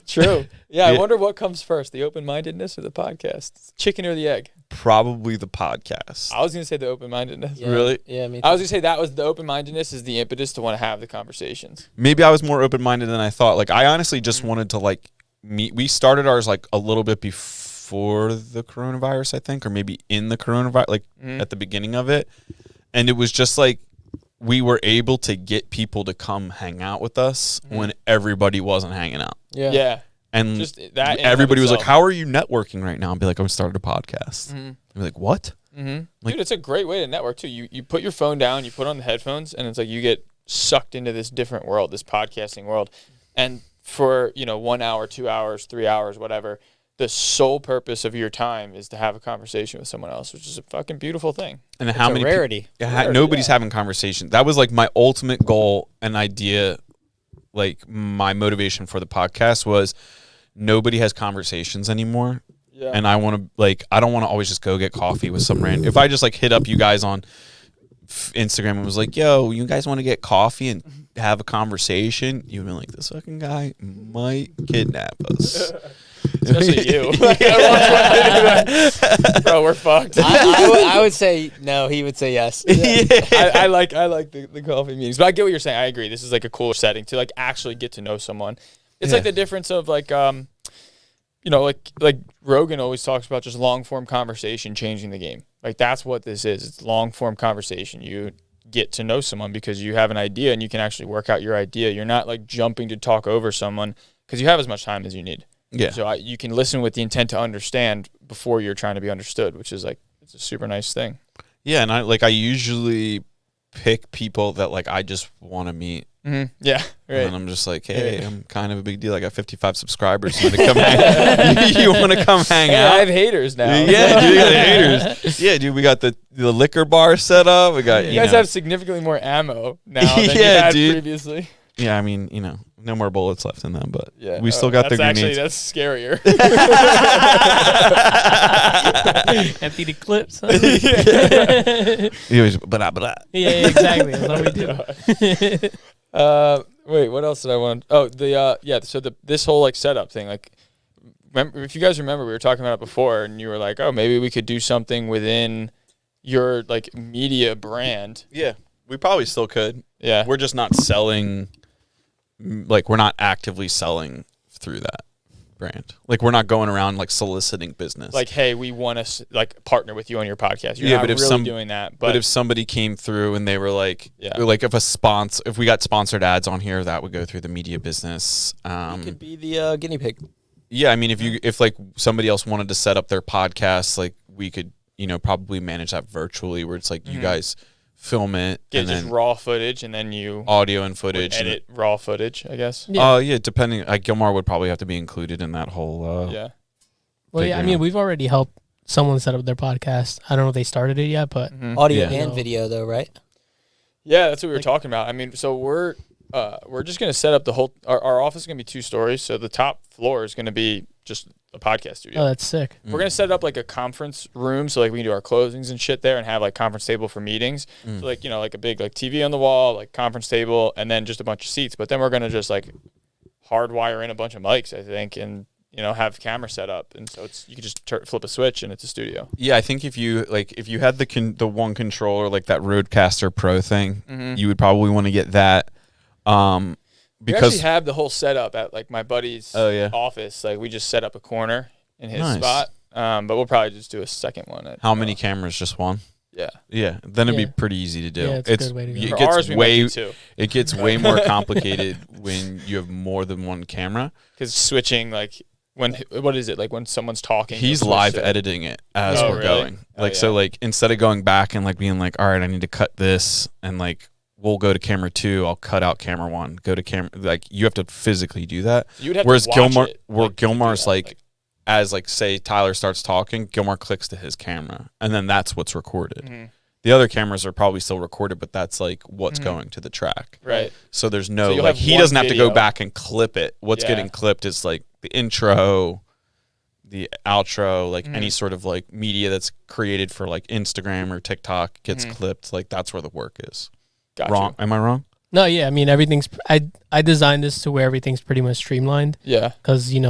True. Yeah, I wonder what comes first, the open-mindedness or the podcast? Chicken or the egg? Probably the podcast. I was going to say the open-mindedness. Yeah. Really? Yeah, me too. I was going to say that was the open-mindedness is the impetus to want to have the conversations. Maybe I was more open-minded than I thought. Like I honestly just wanted to like meet. We started ours like a little bit before the coronavirus, I think, or maybe in the coronavirus, like at the beginning of it. And it was just like we were able to get people to come hang out with us when everybody wasn't hanging out. Yeah. And Just that in everybody and of was like, itself. how are you networking right now? I'd be like, I started a podcast. I'd be like, what? Dude, it's a great way to network too. You put your phone down, you put on the headphones, and it's like you get sucked into this different world, this podcasting world. And for, 1 hour, 2 hours, 3 hours, whatever, the sole purpose of your time is to have a conversation with someone else, which is a fucking beautiful thing. And how a many rarity. Nobody's having conversations. That was like my ultimate goal and idea. Like my motivation for the podcast was nobody has conversations anymore. Yeah. And I want to I don't want to always just go get coffee with some random. If I just like hit up you guys on Instagram and was like, yo, you guys want to get coffee and have a conversation? You'd be like, this fucking guy might kidnap us. Especially you. Bro, we're fucked. I would say no. He would say yes. I like the coffee meetings, but I get what you're saying. I agree. This is like a cool setting to like actually get to know someone. It's like the difference of like like Rogan always talks about just long form conversation changing the game. Like that's what this is. It's long form conversation. You get to know someone because you have an idea and you can actually work out your idea. You're not like jumping to talk over someone because you have as much time as you need. Yeah. So you can listen with the intent to understand before you're trying to be understood, which is like it's a super nice thing. Yeah, and I usually pick people that like I just want to meet. Yeah, right. And I'm just like, hey, I'm kind of a big deal. I got 55 subscribers. You want to come hang? You want to come hang out? I have haters now. Yeah, dude, we got haters. Yeah, dude, we got the liquor bar set up. We got you guys have significantly more ammo now than you had previously. Yeah, I mean, no more bullets left in them, but Yeah, we still got the grenades. That's scarier. Empty the clips. Huh? He always blah blah. Yeah, exactly. That's what we do. Wait, what else did I want? Oh, so this whole like setup thing, like, if you guys remember, we were talking about it before, and you were like, oh, maybe we could do something within your like media brand. Yeah, we probably still could. Yeah, We're just not selling, like we're not actively selling through that brand. Like we're not going around like soliciting business. like, hey, we want to like partner with you on your podcast. You're Yeah, not but if really doing that. But if somebody came through and they were like, Yeah. like if we got sponsored ads on here, that would go through the media business. You could be the guinea pig. Yeah, I mean, if like somebody else wanted to set up their podcast, like we could, probably manage that virtually, where it's like you guys film it get and just then raw footage, and then you audio and footage. edit raw footage, I guess. Yeah, depending. Like Gilmar would probably have to be included in that whole. Yeah. Well, yeah, I figuring mean, out. we've already helped someone set up their podcast. I don't know if they started it yet, but Audio Yeah. and video, though, right? Yeah, that's what we were talking about. I mean, so we're just gonna set up the whole. Our office is gonna be 2 stories, so the top floor is gonna be just a podcast studio. oh, that's sick. We're gonna set up like a conference room, so like we can do our closings and shit there, and have like conference table for meetings. So like like a big like TV on the wall, like conference table, and then just a bunch of seats. But then we're gonna just like hardwire in a bunch of mics, I think, and have camera set up, and so you can just flip a switch and it's a studio. Yeah, I think if you had the one controller, like that Rodecaster Pro thing, you would probably want to get that. We Because actually have the whole setup at like my buddy's office. Like we just set up a corner in his spot. But we'll probably just do a second one. How many cameras? Just one? Yeah. Yeah. Then it'd be pretty easy to do. Yeah, it's a good way to go. It For gets ours, we might do two. It gets way more complicated when you have more than one camera. Because switching, like, what is it? Like when someone's talking. He's live editing it as we're going. Like, so like instead of going back and like being like, all right, I need to cut this, and like we'll go to camera 2, I'll cut out camera 1, go to camera, like you have to physically do that. You'd have Whereas to watch Gilmar's like, as like say Tyler starts talking, Gilmar clicks to his camera, and then that's what's recorded. The other cameras are probably still recorded, but that's like what's going to the track. Right. So there's like he doesn't have to go back and clip it. What's getting clipped is like the intro, the outro, like any sort of like media that's created for like Instagram or TikTok gets clipped. Like that's where the work is. Gotcha. Wrong? Am I wrong? No, yeah. I mean, everything's. I designed this to where everything's pretty much streamlined. Yeah. Because you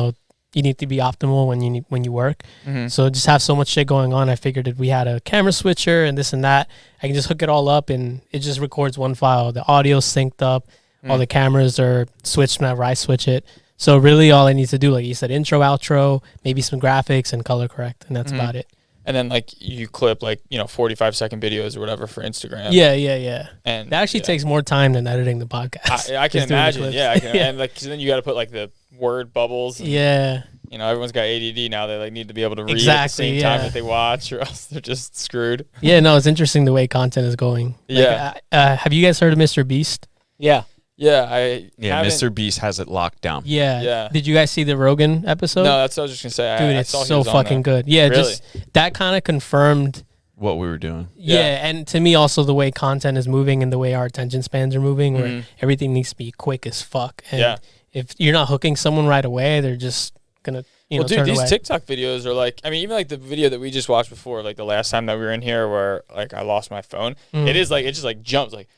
need to be optimal when you work. So just have so much shit going on. I figured if we had a camera switcher and this and that, I can just hook it all up and it just records one file. The audio's synced up. All the cameras are switched whenever I switch it. So really all I need to do, like you said, intro, outro, maybe some graphics and color correct, and that's about it. And then like you clip like 45-second videos or whatever for Instagram. Yeah. And that actually takes more time than editing the podcast. I can imagine. Yeah, I can. Yeah. And like, 'cause then you got to put like the word bubbles. And, everyone's got ADD now. They like need to be able to read at the same time that they watch, or else they're just screwed. Yeah, no, it's interesting the way content is going. Like, have you guys heard of Mr. Beast? Yeah. Yeah, Mr. Beast has it locked down. Yeah. Did you guys see the Rogan episode? No, that's what I was just gonna say. Dude, it's so fucking good. Yeah, really? Just that kind of confirmed what we were doing. Yeah, and to me also the way content is moving and the way our attention spans are moving, where everything needs to be quick as fuck. And if you're not hooking someone right away, they're just gonna dude, turn these away. TikTok videos are like, I mean, even like the video that we just watched before, like the last time that we were in here, where like I lost my phone. It is like it just like jumps like.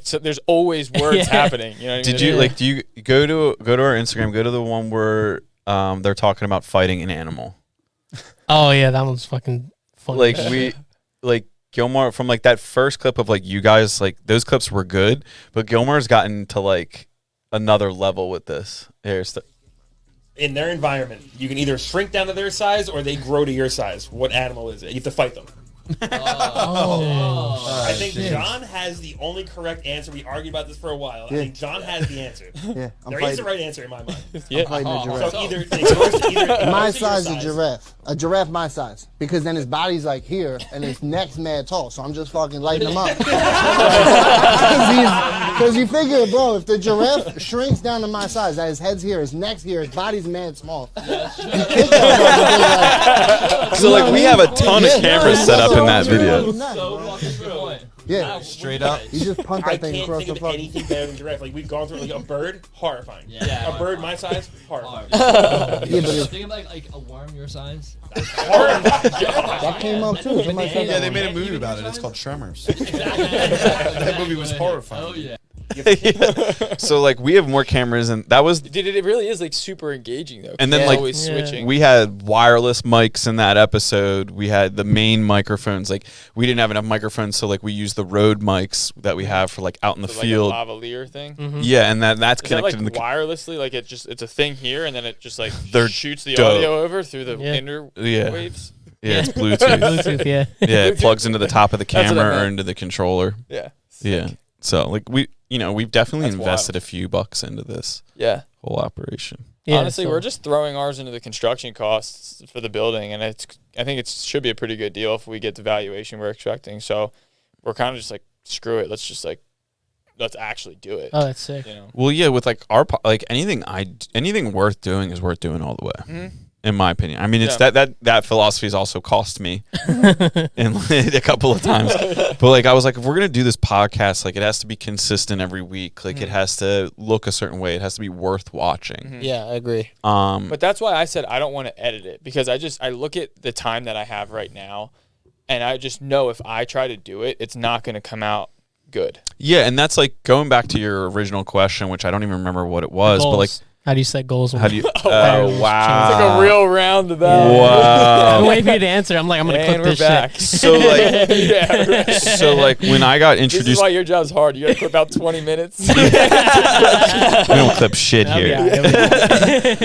So there's always words happening. You know what I mean? Do you go to our Instagram? Go to the one where they're talking about fighting an animal. Oh yeah, that one's fucking funny. Like Gilmar from like that first clip of like you guys, like those clips were good, but Gilmar's gotten to like another level with this. In their environment, you can either shrink down to their size or they grow to your size. What animal is it? You have to fight them. I think John has the only correct answer. We argued about this for a while. I think John has the answer. There is the right answer in my mind. I'm fighting a giraffe. So either it goes to either my size is a giraffe. A giraffe my size. Because then his body's like here and his neck's mad tall. So I'm just fucking lighting him up. Because you figure, bro, if the giraffe shrinks down to my size, that his head's here, his neck's here, his body's mad small. So like we have a ton of cameras set up in that video. Yeah, straight up. You just punt that thing across the I can't think of fucking. anything better than giraffe. Like we've gone through like a bird, horrifying. A bird my size, horrifying. Yeah, but Think of like a worm your size. that came up too. Somebody said that they one. made a movie about it. It's called Tremors. That movie was horrifying. Oh yeah. So like we have more cameras, and that was Dude, it really is like super engaging though. And then, it's like, always switching. we had wireless mics in that episode. We had the main microphones. Like we didn't have enough microphones, so like we used the Rode mics that we have for like out in the field. Like a lavalier thing. Yeah, and that's Is connected that like in the wirelessly? Like it's a thing here, and then it just like They're shoots the dope. audio over through the interwaves. Yeah, it's Bluetooth. Bluetooth, yeah. Yeah, it plugs into the top of the That's what I camera or meant. into the controller. Yeah. Yeah. So like we've definitely That's invested wild. a few bucks into this Yeah. whole operation. Yeah, Honestly, so- we're just throwing ours into the construction costs for the building, and I think it should be a pretty good deal if we get the valuation we're expecting. So we're kind of just like, screw it. Let's actually do it. Oh, that's sick. You know? Well, yeah, with like like anything worth doing is worth doing all the way. In my opinion. I mean, it's that philosophy has also cost me and a couple of times. But like I was like, if we're gonna do this podcast, like it has to be consistent every week. Like it has to look a certain way. It has to be worth watching. Yeah, I agree. But that's why I said I don't want to edit it, because I look at the time that I have right now, and I just know if I try to do it, it's not going to come out good. Yeah, and that's like going back to your original question, which I don't even remember what it was, but like How do you set goals? How do you? Oh, wow. It's like a real round of that. I'm Wow. waiting for you to answer. I'm like, I'm gonna And clip we're this back. shit. So like, Yeah, right. so like when I got This is introduced, why your job's hard. You got to clip out 20 minutes. we don't clip shit That'll be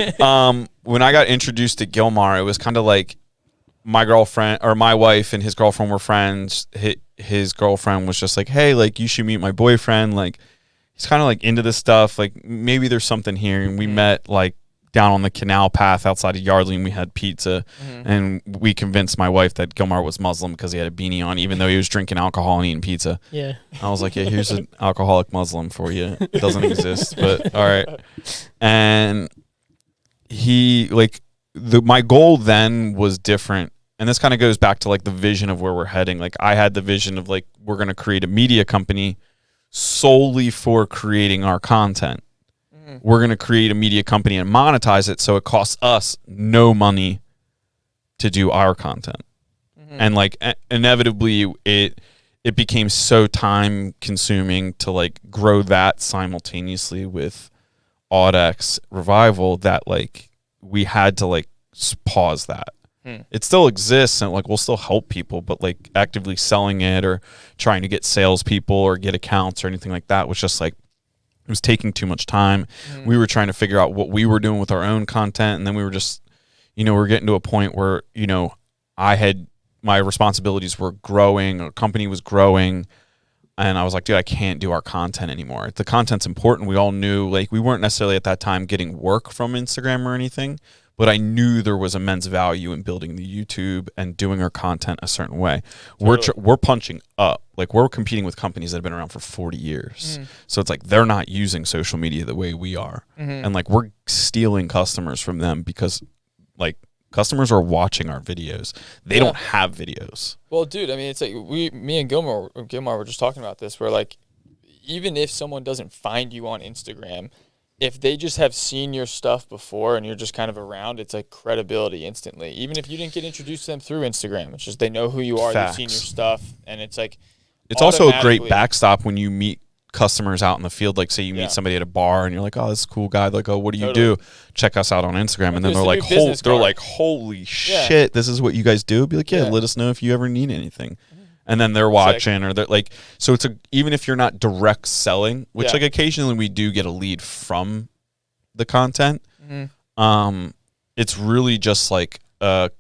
here. all right. When I got introduced to Gilmar, it was kind of like my girlfriend or my wife and his girlfriend were friends. His girlfriend was just like, hey, like you should meet my boyfriend. Like he's kind of like into this stuff. Like maybe there's something here. And we met like down on the canal path outside of Yardley, and we had pizza. And we convinced my wife that Gilmar was Muslim because he had a beanie on, even though he was drinking alcohol and eating pizza. Yeah. I was like, yeah, here's an alcoholic Muslim for you. It doesn't exist, but all right. And he like my goal then was different. And this kind of goes back to like the vision of where we're heading. Like I had the vision of like, we're going to create a media company solely for creating our content. We're going to create a media company and monetize it so it costs us no money to do our content. And like inevitably it became so time consuming to like grow that simultaneously with AudX Revival that like we had to like pause that. It still exists and like we'll still help people, but like actively selling it or trying to get salespeople or get accounts or anything like that was just like, it was taking too much time. We were trying to figure out what we were doing with our own content. And then we were just, we were getting to a point where, my responsibilities were growing, our company was growing. And I was like, dude, I can't do our content anymore. The content's important. We all knew, like, we weren't necessarily at that time getting work from Instagram or anything, but I knew there was immense value in building the YouTube and doing our content a certain way. Totally. We're punching up. Like, we're competing with companies that have been around for 40 years. So it's like they're not using social media the way we are. And, like, we're stealing customers from them because, like, customers are watching our videos. They don't have videos. Well, dude, I mean, it's like me and Gilmar were just talking about this, where, like, even if someone doesn't find you on Instagram, if they just have seen your stuff before and you're just kind of around, it's like credibility instantly. Even if you didn't get introduced to them through Instagram, it's just they know who you are, Facts. They've seen your stuff, and it's like it's also a great backstop when you meet customers out in the field. Like, say you meet somebody at a bar and you're like, oh, this is a cool guy. Like, oh, what do you do? Check us out on Instagram. And then they're like, holy shit, this is what you guys do? Be like, let us know if you ever need anything. And then they're watching, or they're like, so it's even if you're not direct selling, which like occasionally we do get a lead from the content, it's really just like a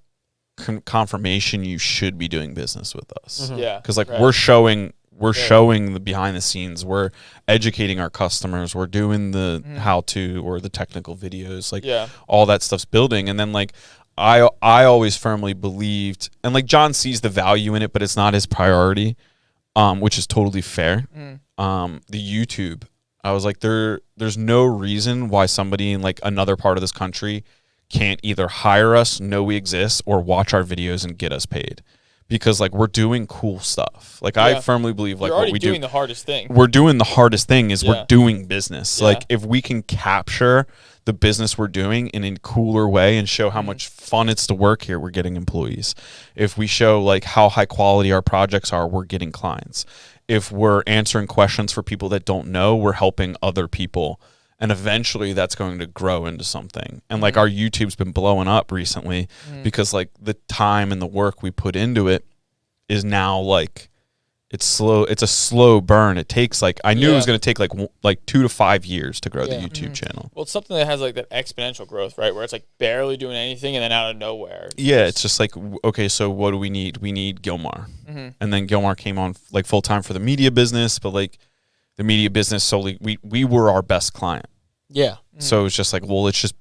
confirmation you should be doing business with us. Because like we're showing the behind the scenes, we're educating our customers, we're doing the how to or the technical videos, like all that stuff's building. And then like I always firmly believed, and like John sees the value in it, but it's not his priority, which is totally fair. The YouTube, I was like, there's no reason why somebody in like another part of this country can't either hire us, know we exist, or watch our videos and get us paid. Because like we're doing cool stuff. Like I firmly believe like what we do. You're already doing the hardest thing. We're doing the hardest thing is we're doing business. Like if we can capture the business we're doing in a cooler way and show how much fun it's to work here, we're getting employees. If we show like how high quality our projects are, we're getting clients. If we're answering questions for people that don't know, we're helping other people. And eventually that's going to grow into something. And like our YouTube's been blowing up recently because like the time and the work we put into it is now like it's slow. It's a slow burn. It takes like, I knew it was going to take like 2 to 5 years to grow the YouTube channel. Well, it's something that has like that exponential growth, right? Where it's like barely doing anything and then out of nowhere. It's just like, okay, so what do we need? We need Gilmar. And then Gilmar came on like full time for the media business, but like the media business solely, we were our best client. So it was just like, well, let's just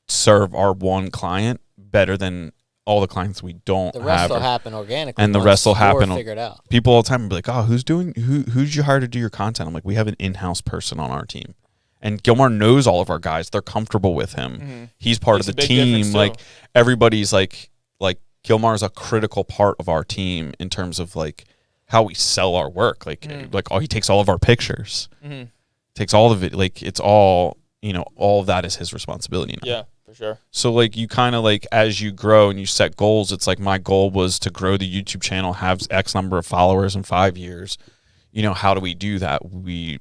serve our one client better than all the clients we don't have. The rest will happen organically. And the rest will happen. Figured out. People all the time will be like, oh, who'd you hire to do your content? I'm like, we have an in-house person on our team. And Gilmar knows all of our guys. They're comfortable with him. He's part of the team. Like everybody's like Gilmar's a critical part of our team in terms of like how we sell our work. Like he takes all of our pictures, takes all of it. Like it's all, all of that is his responsibility now. Yeah, for sure. So like you kind of like, as you grow and you set goals, it's like my goal was to grow the YouTube channel, have X number of followers in 5 years. How do we do that? We,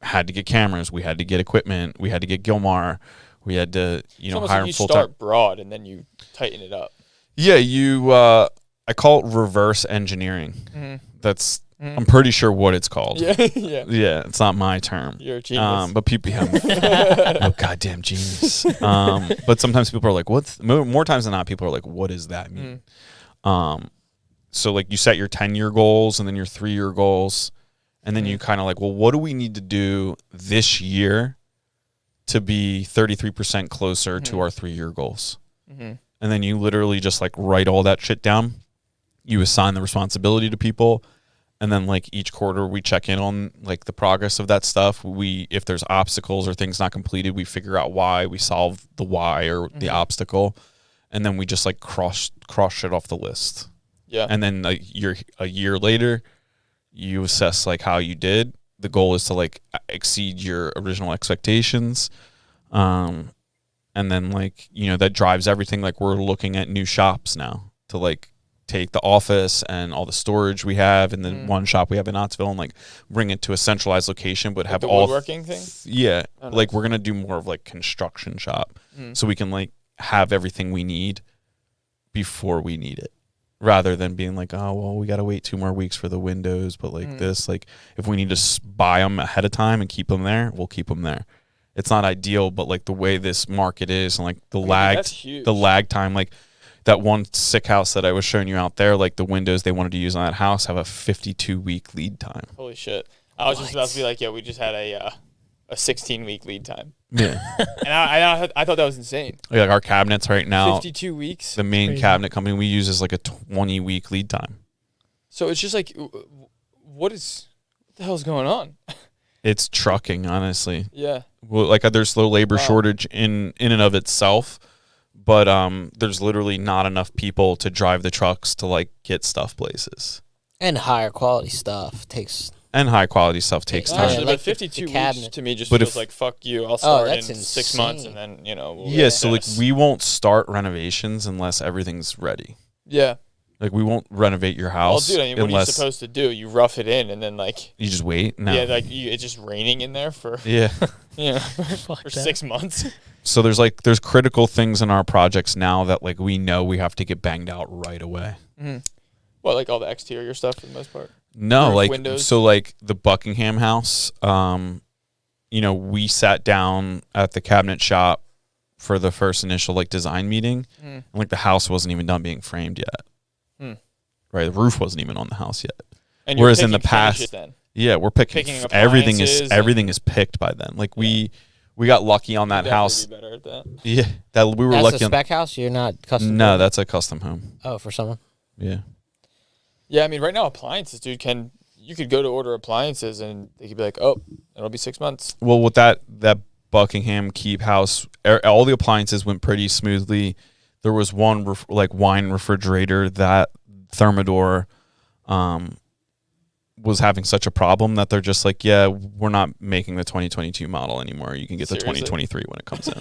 had to get cameras. We had to get equipment. We had to get Gilmar. We had to, It's know, almost hire like you full time. start broad and then you tighten it up. Yeah, I call it reverse engineering. That's I'm pretty sure what it's called. Yeah, yeah. Yeah, it's not my term. You're a genius. But people have no goddamn genius. But sometimes people are like, "What's?" More times than not, people are like, "What does that mean?" So like you set your 10-year goals and then your 3-year goals, and then you kind of like, well, what do we need to do this year to be 33% closer to our 3-year goals? And then you literally just like write all that shit down. You assign the responsibility to people. And then like each quarter we check in on like the progress of that stuff. If there's obstacles or things not completed, we figure out why, we solve the why or the obstacle. And then we just like cross shit off the list. Yeah. And then a year later, you assess like how you did. The goal is to like exceed your original expectations. And then like, that drives everything. Like we're looking at new shops now to like take the office and all the storage we have and then one shop we have in Ottsville and like bring it to a centralized location, but like have the all woodworking thing. Yeah. Oh, like nice. we're going to do more of like construction shop so we can like have everything we need before we need it rather than being like, oh, well, we got to wait 2 more weeks for the windows. But like this, like if we need to buy them ahead of time and keep them there, we'll keep them there. It's not ideal, but like the way this market is and like the lag time, like that one sick house that I was showing you out there, like the windows they wanted to use on that house have a 52-week lead time. Holy shit. I was just about to be like, yeah, we just had a 16-week lead time. Yeah. And I thought that was insane. Like our cabinets right now, 52 weeks? the main cabinet company we use is like a 20-week lead time. So it's just like, what the hell's going on? It's trucking, honestly. Yeah. Well, like there's low labor shortage in and of itself, but there's literally not enough people to drive the trucks to like get stuff places. And higher quality stuff takes. And high quality stuff takes time. Actually, like but 52 weeks cabinet. to me just But feels like, fuck you. I'll start in that's 6 months and insane. then, we'll Yeah, get so like this. we won't start renovations unless everything's ready. Yeah. Like we won't renovate your Well, house dude, what are you unless supposed to do? You rough it in and then like, you just wait. No. yeah, like it's just raining in there for, Yeah. for that. 6 months. So there's critical things in our projects now that like we know we have to get banged out right away. What, like all the exterior stuff for the most part? No, Roof, like windows? so like the Buckingham house, we sat down at the cabinet shop for the first initial like design meeting and like the house wasn't even done being framed yet. Right, the roof wasn't even on the house yet. And Whereas in the picking past, finishes then. yeah, we're picking, Picking everything appliances is picked by then. Like we got lucky on that Definitely house. be better at that. Yeah, that we were That's lucky a on. spec house. You're not custom. No, building? that's a custom home. Oh, for someone. Yeah. Yeah, I mean, right now appliances, dude. You could go to order appliances and they could be like, oh, it'll be 6 months. Well, with that Buckingham Keep house, all the appliances went pretty smoothly. There was one wine refrigerator that Thermador was having such a problem that they're just like, yeah, we're not making the 2022 model anymore. You can get the Seriously? 2023 when it comes in.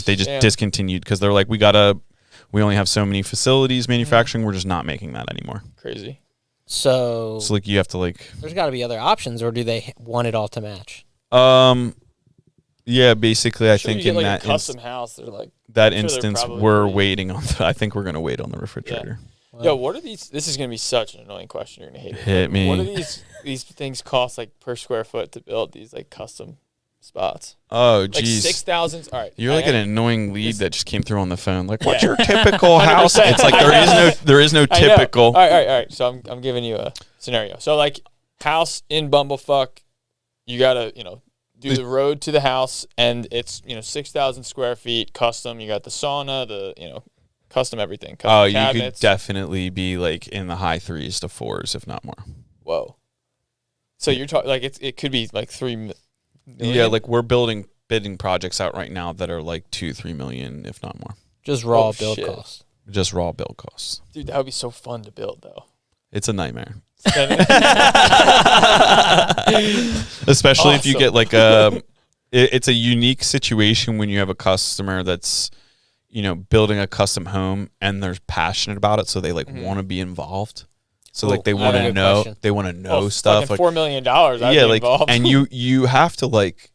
They just Damn. discontinued because they're like, we only have so many facilities manufacturing. We're just not making that anymore. Crazy. So like you have to like, there's got to be other options, or do they want it all to match? yeah, basically I Sure, think you in get, that a custom house, they're like, that sure they're instance probably we're pretty- waiting on. I think we're gonna wait on the refrigerator. yo, what are these? This is gonna be such an annoying question. You're gonna hate it. Hit me. What do these things cost like per square foot to build these like custom spots? Oh, Like geez. 6,000. All right, You're like an annoying lead that just came through on the phone. Like, what's Yeah. your typical house? 100%. It's like there is no I know. typical. All right. So I'm giving you a scenario. So like house in Bumblefuck, you gotta do the road to the house, and it's 6,000 square feet, custom. You got the sauna, the custom everything. Custom Oh, you cabinets. could definitely be like in the high 3s to 4s, if not more. Whoa. So you're talking like it could be like 3 million. Yeah, like we're bidding projects out right now that are like 2-3 million, if not more. Just raw Oh, build shit. cost. Just raw build costs. Dude, that would be so fun to build though. It's a nightmare. Awesome. Especially if you get like it's a unique situation when you have a customer that's building a custom home and they're passionate about it, so they like want to be involved. So like they Ooh, want I have to a know, question. they want to know stuff. Fucking Like $4 million. I'd yeah, be like involved. and you have to like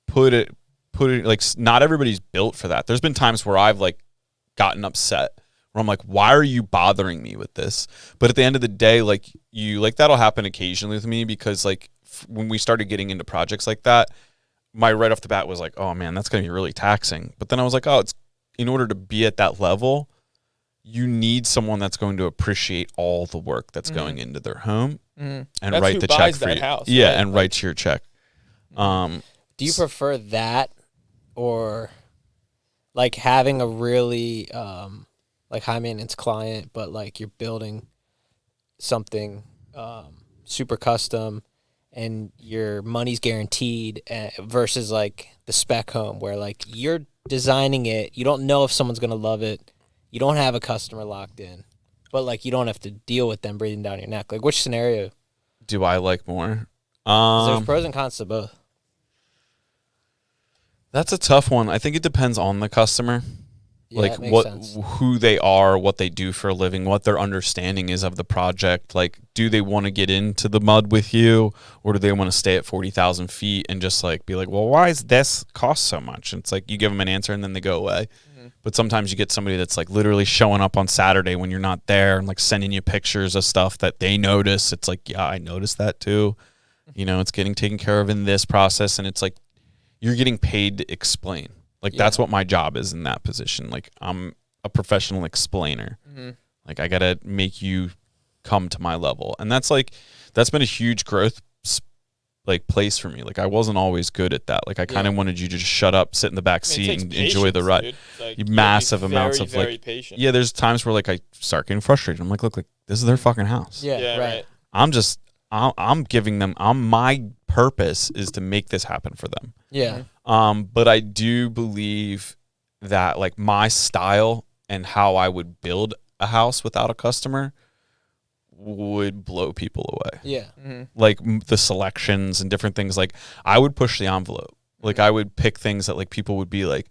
put it putting like not everybody's built for that. There's been times where I've like gotten upset where I'm like, why are you bothering me with this? But at the end of the day, like that'll happen occasionally with me because like when we started getting into projects like that, my right off the bat was like, oh man, that's going to be really taxing. But then I was like, oh, it's in order to be at that level, you need someone that's going to appreciate all the work that's going into their home and That's write who the buys check for that you. house, Yeah, right? and write your check. Do you prefer that or like having a really like high maintenance client, but like you're building something super custom and your money's guaranteed versus like the spec home where like you're designing it, you don't know if someone's going to love it, you don't have a customer locked in, but like you don't have to deal with them breathing down your neck. Like which scenario do I like more? 'Cause there's pros and cons to both. That's a tough one. I think it depends on the customer. Yeah, like that makes what sense. who they are, what they do for a living, what their understanding is of the project. Like, do they want to get into the mud with you, or do they want to stay at 40,000 feet and just like be like, well, why is this cost so much? And it's like you give them an answer and then they go away. But sometimes you get somebody that's like literally showing up on Saturday when you're not there and like sending you pictures of stuff that they notice. It's like, yeah, I noticed that too. You know, it's getting taken care of in this process, and it's like you're getting paid to explain. Like, that's what my job is in that position. Like, I'm a professional explainer. Like, I got to make you come to my level. And that's been a huge growth, like, place for me. Like, I wasn't always good at that. Like, I kind of wanted you to just shut up, sit in the back seat, and enjoy the ride. Like, Massive amounts of, very like, patient. yeah, there's times where, like, I start getting frustrated. I'm like, look, this is their fucking house. Yeah, right. I'm giving them, my purpose is to make this happen for them. Yeah. But I do believe that like my style and how I would build a house without a customer would blow people away. Yeah. Like the selections and different things. Like I would push the envelope. Like I would pick things that like people would be like,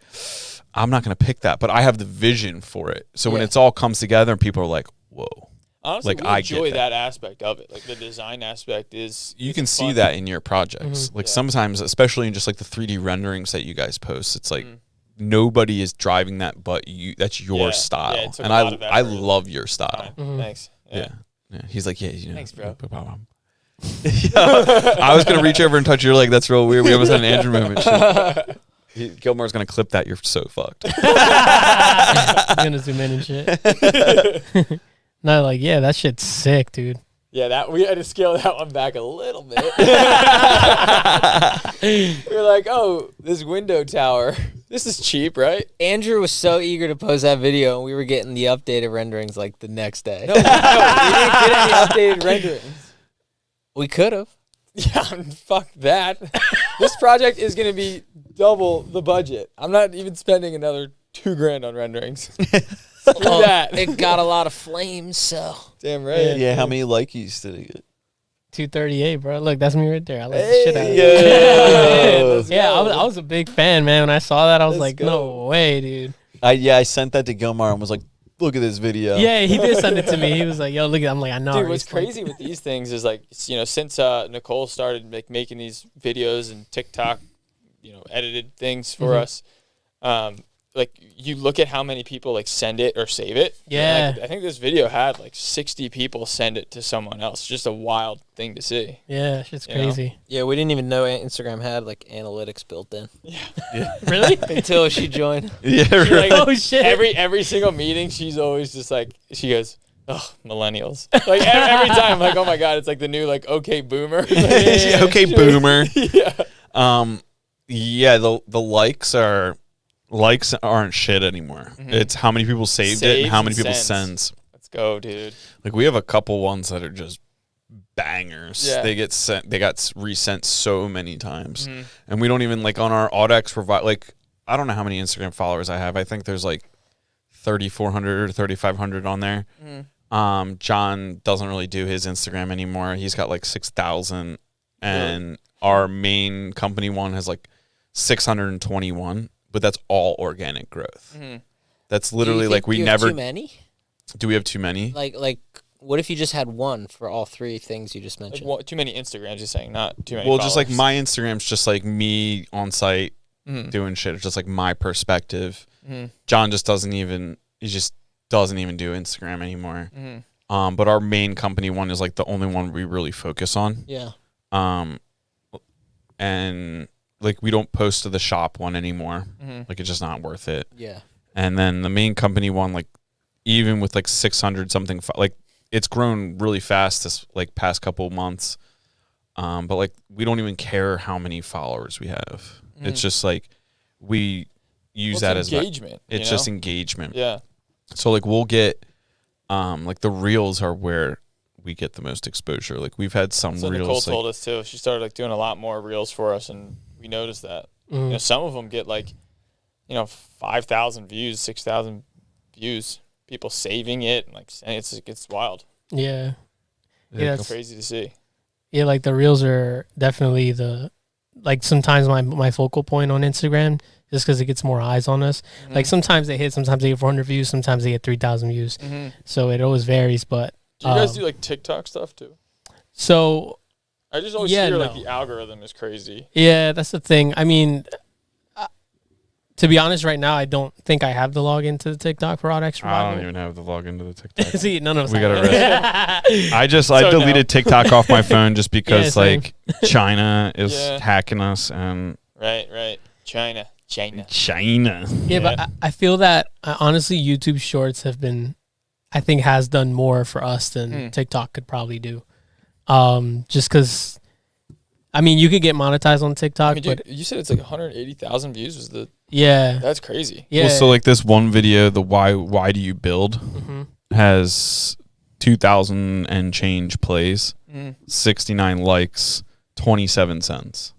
I'm not going to pick that, but I have the vision for it. So when it's all comes together and people are like, whoa. Honestly, like, we I enjoy get that aspect of it. Like the design aspect is you can see fun. that in your projects. Like sometimes, especially in just like the 3D renderings that you guys post, it's like nobody is driving that but you. That's your style. Yeah, it took and a lot of I effort. love your style. Thanks. Yeah. He's like, yeah, you know. Thanks, bro. I was gonna reach over and touch your leg. That's real weird. We almost had an Andrew moment. Gilmore's gonna clip that. You're so fucked. I'm gonna zoom in and shit. No, like, yeah, that shit's sick, dude. Yeah, that we had to scale that one back a little bit. We were like, oh, this window tower. This is cheap, right? Andrew was so eager to post that video, and we were getting the updated renderings like the next day. No, we didn't get any updated renderings. We could have. Yeah, fuck that. This project is going to be double the budget. I'm not even spending another $2,000 on renderings. Screw that. It got a lot of flames, so. Damn right. Yeah, how many likes did it get? 238, bro. Look, that's me right there. I like the shit out of Yeah. it. Yeah, I was a big fan, man. When I saw that, I was like, no way, dude. I sent that to Gilmar and was like, look at this video. Yeah, he did send it to me. He was like, yo, look at it. I'm like, I know. Dude, what's crazy with these things is like, you know, since Nicole started like making these videos and TikTok, you know, edited things for us, like you look at how many people like send it or save it. Yeah. Like, I think this video had like 60 people send it to someone else. Just a wild thing to see. Yeah, shit's You know? crazy. Yeah, we didn't even know Instagram had like analytics built in Really? until she joined. Yeah, Like, Oh, shit. Every single meeting, she's always just like, she goes, oh, millennials. Like every time, like, oh my God, it's like the new like, okay, boomer. okay, boomer. Yeah. Yeah, the likes aren't shit anymore. It's how many people saved it and how many people sends. Let's go, dude. Like we have a couple ones that are just bangers. Yeah. They got resent so many times. And we don't even like on our Audex provide like I don't know how many Instagram followers I have. I think there's like 3,400 or 3,500 on there. John doesn't really do his Instagram anymore. He's got like 6,000 and our main company one has like 621, but that's all organic growth. That's literally like we never Too many? do. We have too many? Like, what if you just had one for all three things you just mentioned? Like, too many Instagrams, you're saying, not too many Well, just like followers. my Instagram's just like me on site doing shit. It's just like my perspective. John just doesn't even do Instagram anymore. But our main company one is like the only one we really focus on. Yeah. And like we don't post to the shop one anymore. Like it's just not worth it. Yeah. And then the main company one, like even with like 600 something, like it's grown really fast this like past couple of months. But like we don't even care how many followers we have. It's just like we use that as engagement. It's just engagement. Yeah. So like we'll get like the reels are where we get the most exposure. Like we've had some So reels. Nicole told us too. She started like doing a lot more reels for us, and we noticed that. You know, some of them get like, 5,000 views, 6,000 views. People saving it, and like it's wild. Yeah. Yeah, It's crazy to see. Yeah, like the reels are definitely sometimes my focal point on Instagram, just because it gets more eyes on us. Like sometimes they hit, sometimes they get 400 views, sometimes they get 3,000 views. So it always varies. But Do you guys do like TikTok stuff too? So I just always hear like the algorithm is crazy. Yeah, that's the thing. I mean, to be honest, right now I don't think I have the login to the TikTok for Odd X Revival. I don't even have the login to the TikTok. See, none of us. We got to I deleted TikTok off my phone just because like China is hacking us and Right. China. Yeah, but I feel that honestly YouTube Shorts has done more for us than TikTok could probably do. Just because, I mean, you could get monetized on TikTok, but you said it's like 180,000 views was the. Yeah, that's crazy. Yeah. Well, so like this one video, the why do you build, has 2,000 and change plays, 69 likes, 27 cents.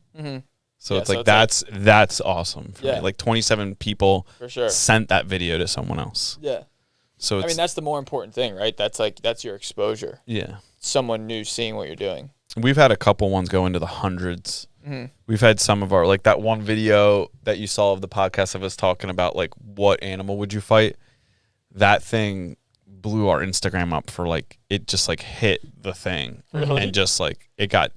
So it's like that's awesome for me. Like 27 people for sure sent that video to someone else. Yeah. So I mean that's the more important thing, right? That's your exposure. Yeah. Someone new seeing what you're doing. We've had a couple ones go into the hundreds. We've had some of our, like that one video that you saw of the podcast of us talking about like what animal would you fight. That thing blew our Instagram up for like, it just like hit the thing and just like it got,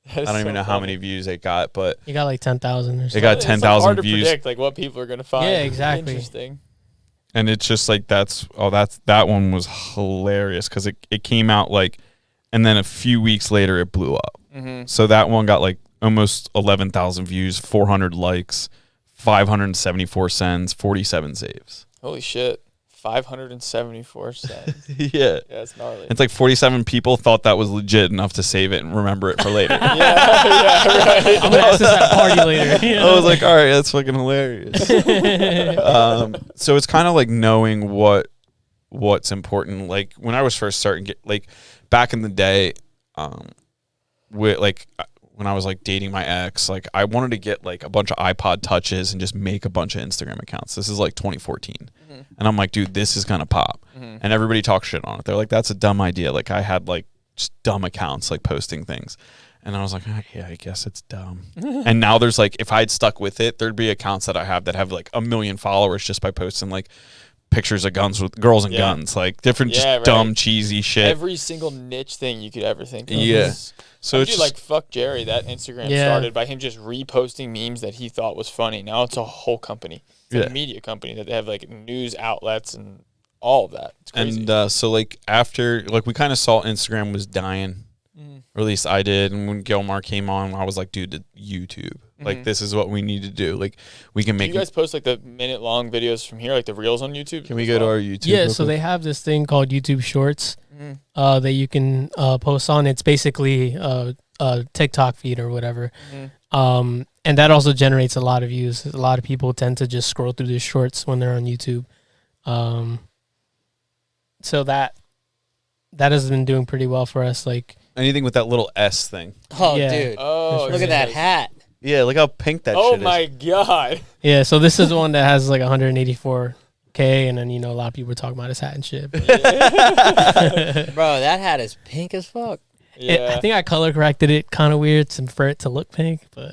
I don't even know how many views it got, but you got like 10,000 or something. It got 10,000 views. views. To predict like what people are going to find. Yeah, exactly. Interesting. And it's just like that one was hilarious because it came out like, and then a few weeks later it blew up. So that one got like almost 11,000 views, 400 likes, 574 cents, 47 saves. Holy shit. 574 cents. Yeah. Yeah, it's gnarly. It's like 47 people thought that was legit enough to save it and remember it for later. yeah, right. I'm gonna ask this at a party later. You know? I was like, all right, that's fucking hilarious. So it's kind of like knowing what's important. Like when I was first starting, like back in the day, when I was like dating my ex, like I wanted to get like a bunch of iPod touches and just make a bunch of Instagram accounts. This is like 2014. And I'm like, dude, this is gonna pop. And everybody talks shit on it. They're like, that's a dumb idea. Like I had like just dumb accounts like posting things. And I was like, oh, yeah, I guess it's dumb. And now there's like, if I'd stuck with it, there'd be accounts that I have that have like 1 million followers just by posting like pictures of guns with girls and guns, like different just dumb cheesy shit. Every single niche thing you could ever think of. Yeah. So it's like fuck Jerry. That Instagram started by him just reposting memes that he thought was funny. Now it's a whole company. It's a media company that they have like news outlets and all of that. It's crazy. And so like after like we kind of saw Instagram was dying, or at least I did. And when Gilmar came on, I was like, dude, YouTube. Like this is what we need to do. Like we can make. Do you guys post like the minute-long videos from here, like the reels on YouTube? Can we go to our YouTube? Yeah, so they have this thing called YouTube Shorts that you can post on. It's basically a TikTok feed or whatever. And that also generates a lot of views. A lot of people tend to just scroll through the shorts when they're on YouTube. So that has been doing pretty well for us. Like anything with that little S thing. Oh, dude. Oh, look at that hat. Yeah, look how pink that shit is. Oh my god. Yeah, so this is one that has like 184K, and then a lot of people are talking about his hat and shit. Bro, that hat is pink as fuck. Yeah. I think I color corrected it kind of weird for it to look pink, but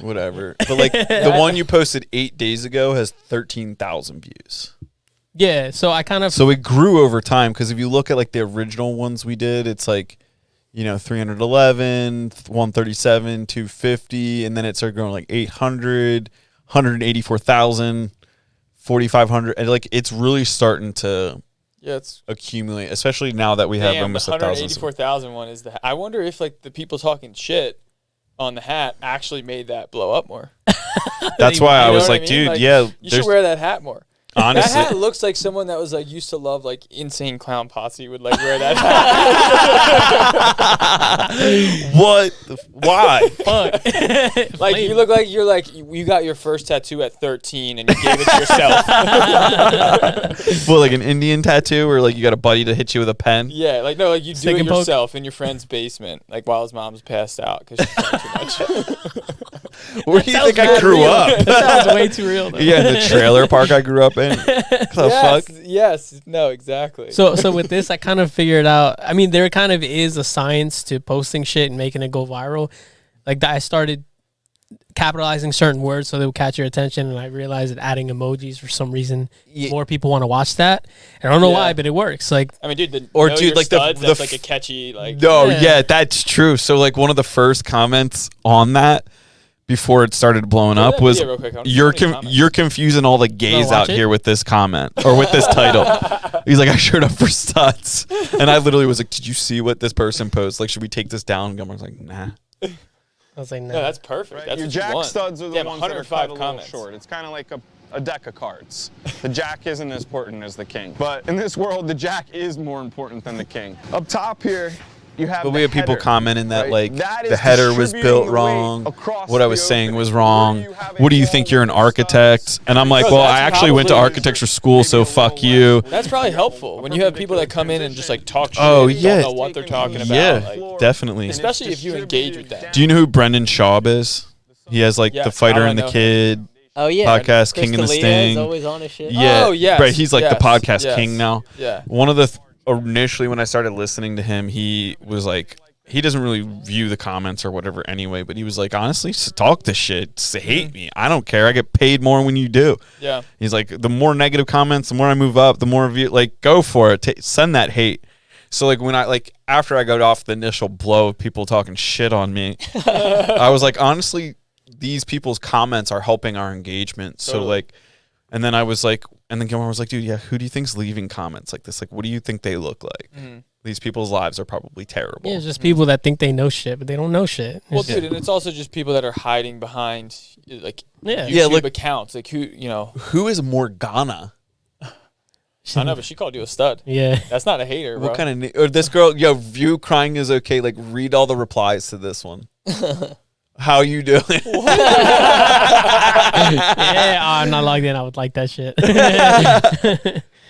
whatever. But like the one you posted 8 days ago has 13,000 views. Yeah, so I kind of so it grew over time because if you look at like the original ones we did, it's like 311, 137, 250, and then it started growing like 800, 184,000, 4,500, and like it's really starting to it's accumulate, especially now that we have almost the 1,000. 184,000 one is the. I wonder if like the people talking shit on the hat actually made that blow up more. That's why I was like, I mean? dude, like, yeah, you should wear that hat more. Honestly, that hat looks like someone that was like used to love like Insane Clown Posse would like wear that hat. What? Why? Like you look like you got your first tattoo at 13 and you gave it to yourself. Well, like an Indian tattoo, or like you got a buddy to hit you with a pen? Yeah, like no, like you do Stick it and poke. yourself in your friend's basement, like while his mom's passed out because she drank too much. Where do you think I grew up? That sounds way too real. Though. Yeah, the trailer park I grew up in. Yes, yes, no, exactly. So with this, I kind of figured out. I mean, there kind of is a science to posting shit and making it go viral. Like that, I started capitalizing certain words so they would catch your attention, and I realized that adding emojis for some reason more people want to watch that. And I don't know why, but it works. Like I mean, dude, like studs, that's like a catchy like. No, yeah, that's true. So like one of the first comments on that, before it started blowing up, was you're confusing all the gays out here with this comment or with this title. He's like, I showed up for studs, and I literally was like, did you see what this person posted? Like, should we take this down? And Gummer's like, nah. I was like, no, that's perfect. That's your what jack you want. studs are the ones that are cut a little comments. short. It's kind of like a deck of cards. The jack isn't as important as the king, but in this world, the jack is more important than the king. Up top here, you have. But we have people commenting that right? like that the header was built wrong. What I was saying was wrong. What do you think? You're an architect? And I'm like, well, I actually went to architecture school, so fuck you. That's probably helpful when you have people that come in and just like talk shit. Oh, and yeah. don't know what they're talking about. Yeah, like, definitely. especially if you engage with that. Do you know who Brendan Schaub is? He has like the Fighter and the Kid. Oh yeah, podcast King and the Sting. Always on his shit. Yeah, oh yes, right. He's like the podcast king now. Yeah. One of the initially when I started listening to him, he was like, he doesn't really view the comments or whatever anyway, but he was like, honestly, talk the shit, hate me. I don't care. I get paid more when you do. Yeah. He's like, the more negative comments, the more I move up, the more view. Like, go for it. Send that hate. So like when I like after I got off the initial blow of people talking shit on me, I was like, honestly, these people's comments are helping our engagement. So like, and then I was like, and then Gilmore was like, dude, yeah, who do you think's leaving comments like this? Like, what do you think they look like? These people's lives are probably terrible. Yeah, it's just people that think they know shit, but they don't know shit. Well, dude, and it's also just people that are hiding behind like Yeah. YouTube accounts. Like who, you know, Who is Morgana? I don't know, but she called you a stud. Yeah. That's not a hater, bro. What kind of or this girl? Yo, view crying is okay. Like, read all the replies to this one. How you doing? Yeah, I'm not logged in. I would like that shit.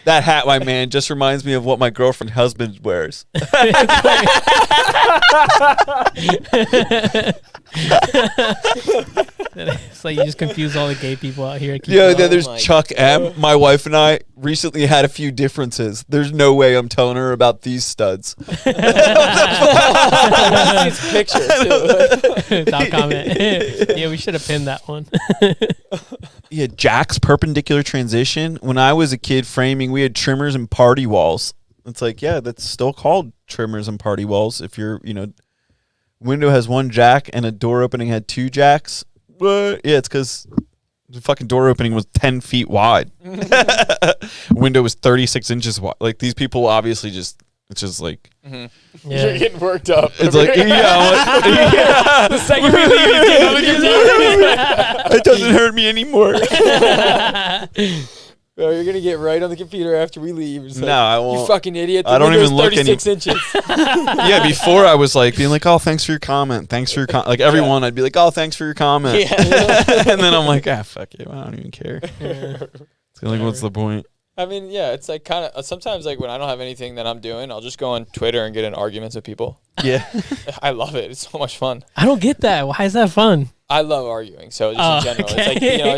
That hat, my man, just reminds me of what my girlfriend husband wears. It's like you just confuse all the gay people out here. Yeah, then there's Chuck M. My wife and I recently had a few differences. There's no way I'm telling her about these studs. It's picture too. Top comment. Yeah, we should have pinned that one. Yeah, Jack's perpendicular transition. When I was a kid framing, we had trimmers and party walls. It's like, yeah, that's still called trimmers and party walls. If you're, you know, window has one jack and a door opening had two jacks. What? Yeah, it's because the fucking door opening was 10 feet wide. Window was 36 inches wide. Like, these people obviously just, it's just like. Yeah. You're getting worked up. It's like, yeah. The second we leave, he's getting on the computer. It doesn't hurt me anymore. Bro, you're gonna get right on the computer after we leave. It's like, No, I won't. You fucking idiot. The I don't window's even look 36 inches. Yeah, before I was like being like, oh, thanks for your comment. Thanks for your comment. Like everyone, I'd be like, oh, thanks for your comment. Yeah. And then I'm like, fuck you. I don't even care. It's like, what's the point? I mean, yeah, it's like kind of sometimes like when I don't have anything that I'm doing, I'll just go on Twitter and get in arguments with people. Yeah. I love it. It's so much fun. I don't get that. Why is that fun? I love arguing. So just in general, it's like, you know,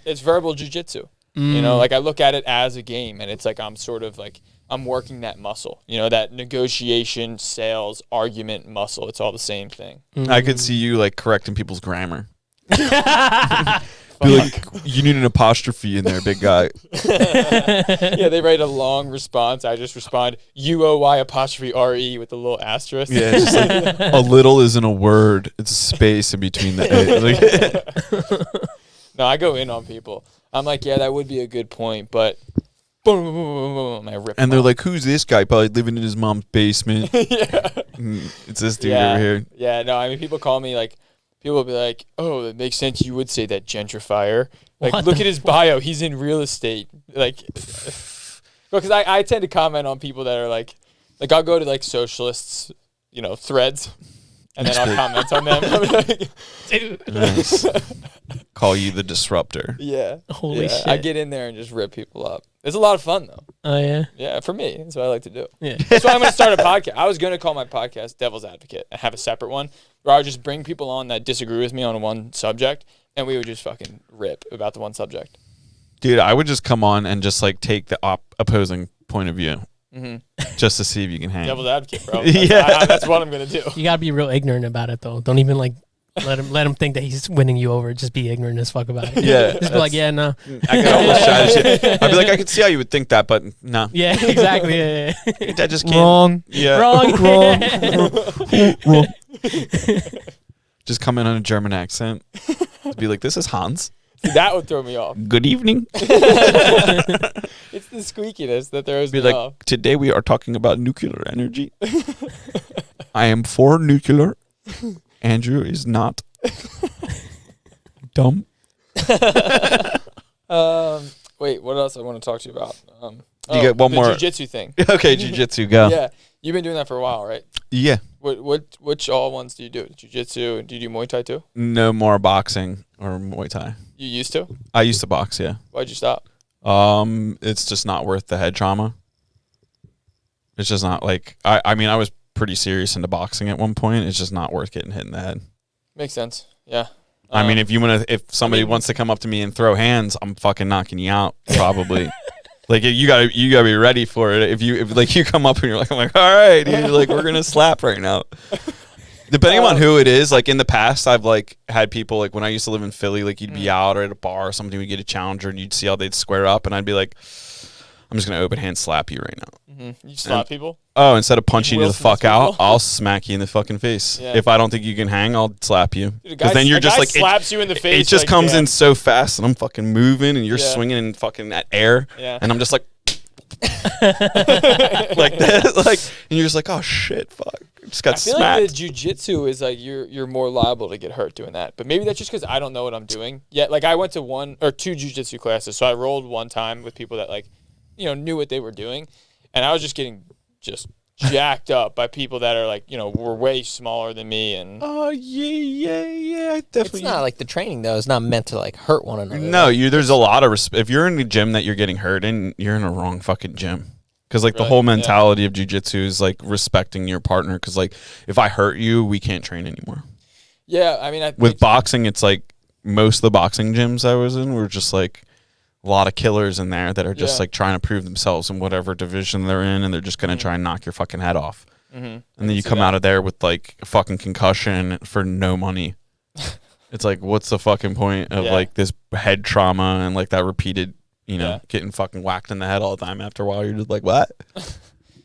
it's verbal jujitsu. You know, like I look at it as a game, and it's like I'm sort of like I'm working that muscle. You know, that negotiation, sales, argument muscle. It's all the same thing. I could see you like correcting people's grammar. Be like, you need an apostrophe in there, big guy. Yeah, they write a long response. I just respond UOY''RE with a little asterisk. Yeah, it's just like a little isn't a word. It's a space in between the A. Like, No, I go in on people. I'm like, yeah, that would be a good point, but boom, boom, boom, boom, I rip. And they're like, "Who's this guy? Probably living in his mom's basement." yeah. It's this dude over here. Yeah, no, I mean, people call me like, people will be like, "Oh, that makes sense. You would say that gentrifier." Like, look at his bio. He's in real estate. Like, because I tend to comment on people that are like I'll go to like socialists, threads, and then I'll comment on them. I'm like, dude. Nice. Call you the disruptor. Yeah. Holy shit. I get in there and just rip people up. It's a lot of fun though. Oh yeah. Yeah, for me, that's what I like to do. Yeah. That's why I'm gonna start a podcast. I was gonna call my podcast Devil's Advocate and have a separate one where I would just bring people on that disagree with me on one subject, and we would just fucking rip about the one subject. Dude, I would just come on and just like take the opposing point of view, just to see if you can hang. Devil's Advocate, bro. Yeah. That's what I'm gonna do. You gotta be real ignorant about it though. Don't even like let him think that he's winning you over. Just be ignorant as fuck about it. Yeah. Just be like, yeah, no. I could almost try to shit. I'd be like, I could see how you would think that, but no. Yeah, exactly. Yeah. I just can't. Wrong. Yeah. Wrong. Just come in on a German accent. Just be like, this is Hans. That would throw me off. Good evening. It's the squeakiness that throws Be me like, off. today we are talking about nuclear energy. I am for nuclear. Andrew is not. Dumb. Wait, what else I want to talk to you about? You get one the more. jiu-jitsu thing. Okay, jiu-jitsu, go. Yeah, you've been doing that for a while, right? Yeah. Which all ones do you do? Jiu-jitsu? Do you do Muay Thai too? No more boxing or Muay Thai. You used to? I used to box, yeah. Why'd you stop? It's just not worth the head trauma. It's just not like I mean I was pretty serious into boxing at one point. It's just not worth getting hit in the head. Makes sense. Yeah. I mean, if somebody wants to come up to me and throw hands, I'm fucking knocking you out probably. Like you gotta be ready for it. If you come up and you're like, I'm like, all right, dude, like we're gonna slap right now. Depending on who it is, like in the past, I've like had people like when I used to live in Philly, like you'd be out or at a bar or something, we'd get a challenger and you'd see how they'd square up, and I'd be like, I'm just gonna open hand slap you right now. You slap people? Oh, instead of punching you the Wilson's fuck out, people? I'll smack you in the fucking face. Yeah. If I don't think you can hang, I'll slap you. Dude, Because then you're just like slaps you in the face. it just like, comes damn. in so fast, and I'm fucking moving, and you're Yeah. swinging in fucking at air, Yeah. and I'm just like. Like that, like, and you're just like, oh shit, fuck, just got I feel smacked. like the jiu-jitsu is like you're more liable to get hurt doing that. But maybe that's just because I don't know what I'm doing yet. Like I went to 1 or 2 jiu-jitsu classes, so I rolled one time with people that like, knew what they were doing, and I was just getting jacked up by people that are like, were way smaller than me. And Oh yeah, definitely. It's not like the training though. It's not meant to like hurt one another. No, there's a lot of if you're in a gym that you're getting hurt in, you're in a wrong fucking gym. Because like the Right, whole yeah. mentality of jiu-jitsu is like respecting your partner. Because like if I hurt you, we can't train anymore. yeah, I mean, With boxing, it's like most of the boxing gyms I was in were just like a lot of killers in there that are just Yeah. like trying to prove themselves in whatever division they're in, and they're just gonna try and knock your fucking head off. And then you see come that. out of there with like a fucking concussion for no money. It's like, what's the fucking point of Yeah. like this head trauma and like that repeated, Yeah. getting fucking whacked in the head all the time? After a while, you're just like, what?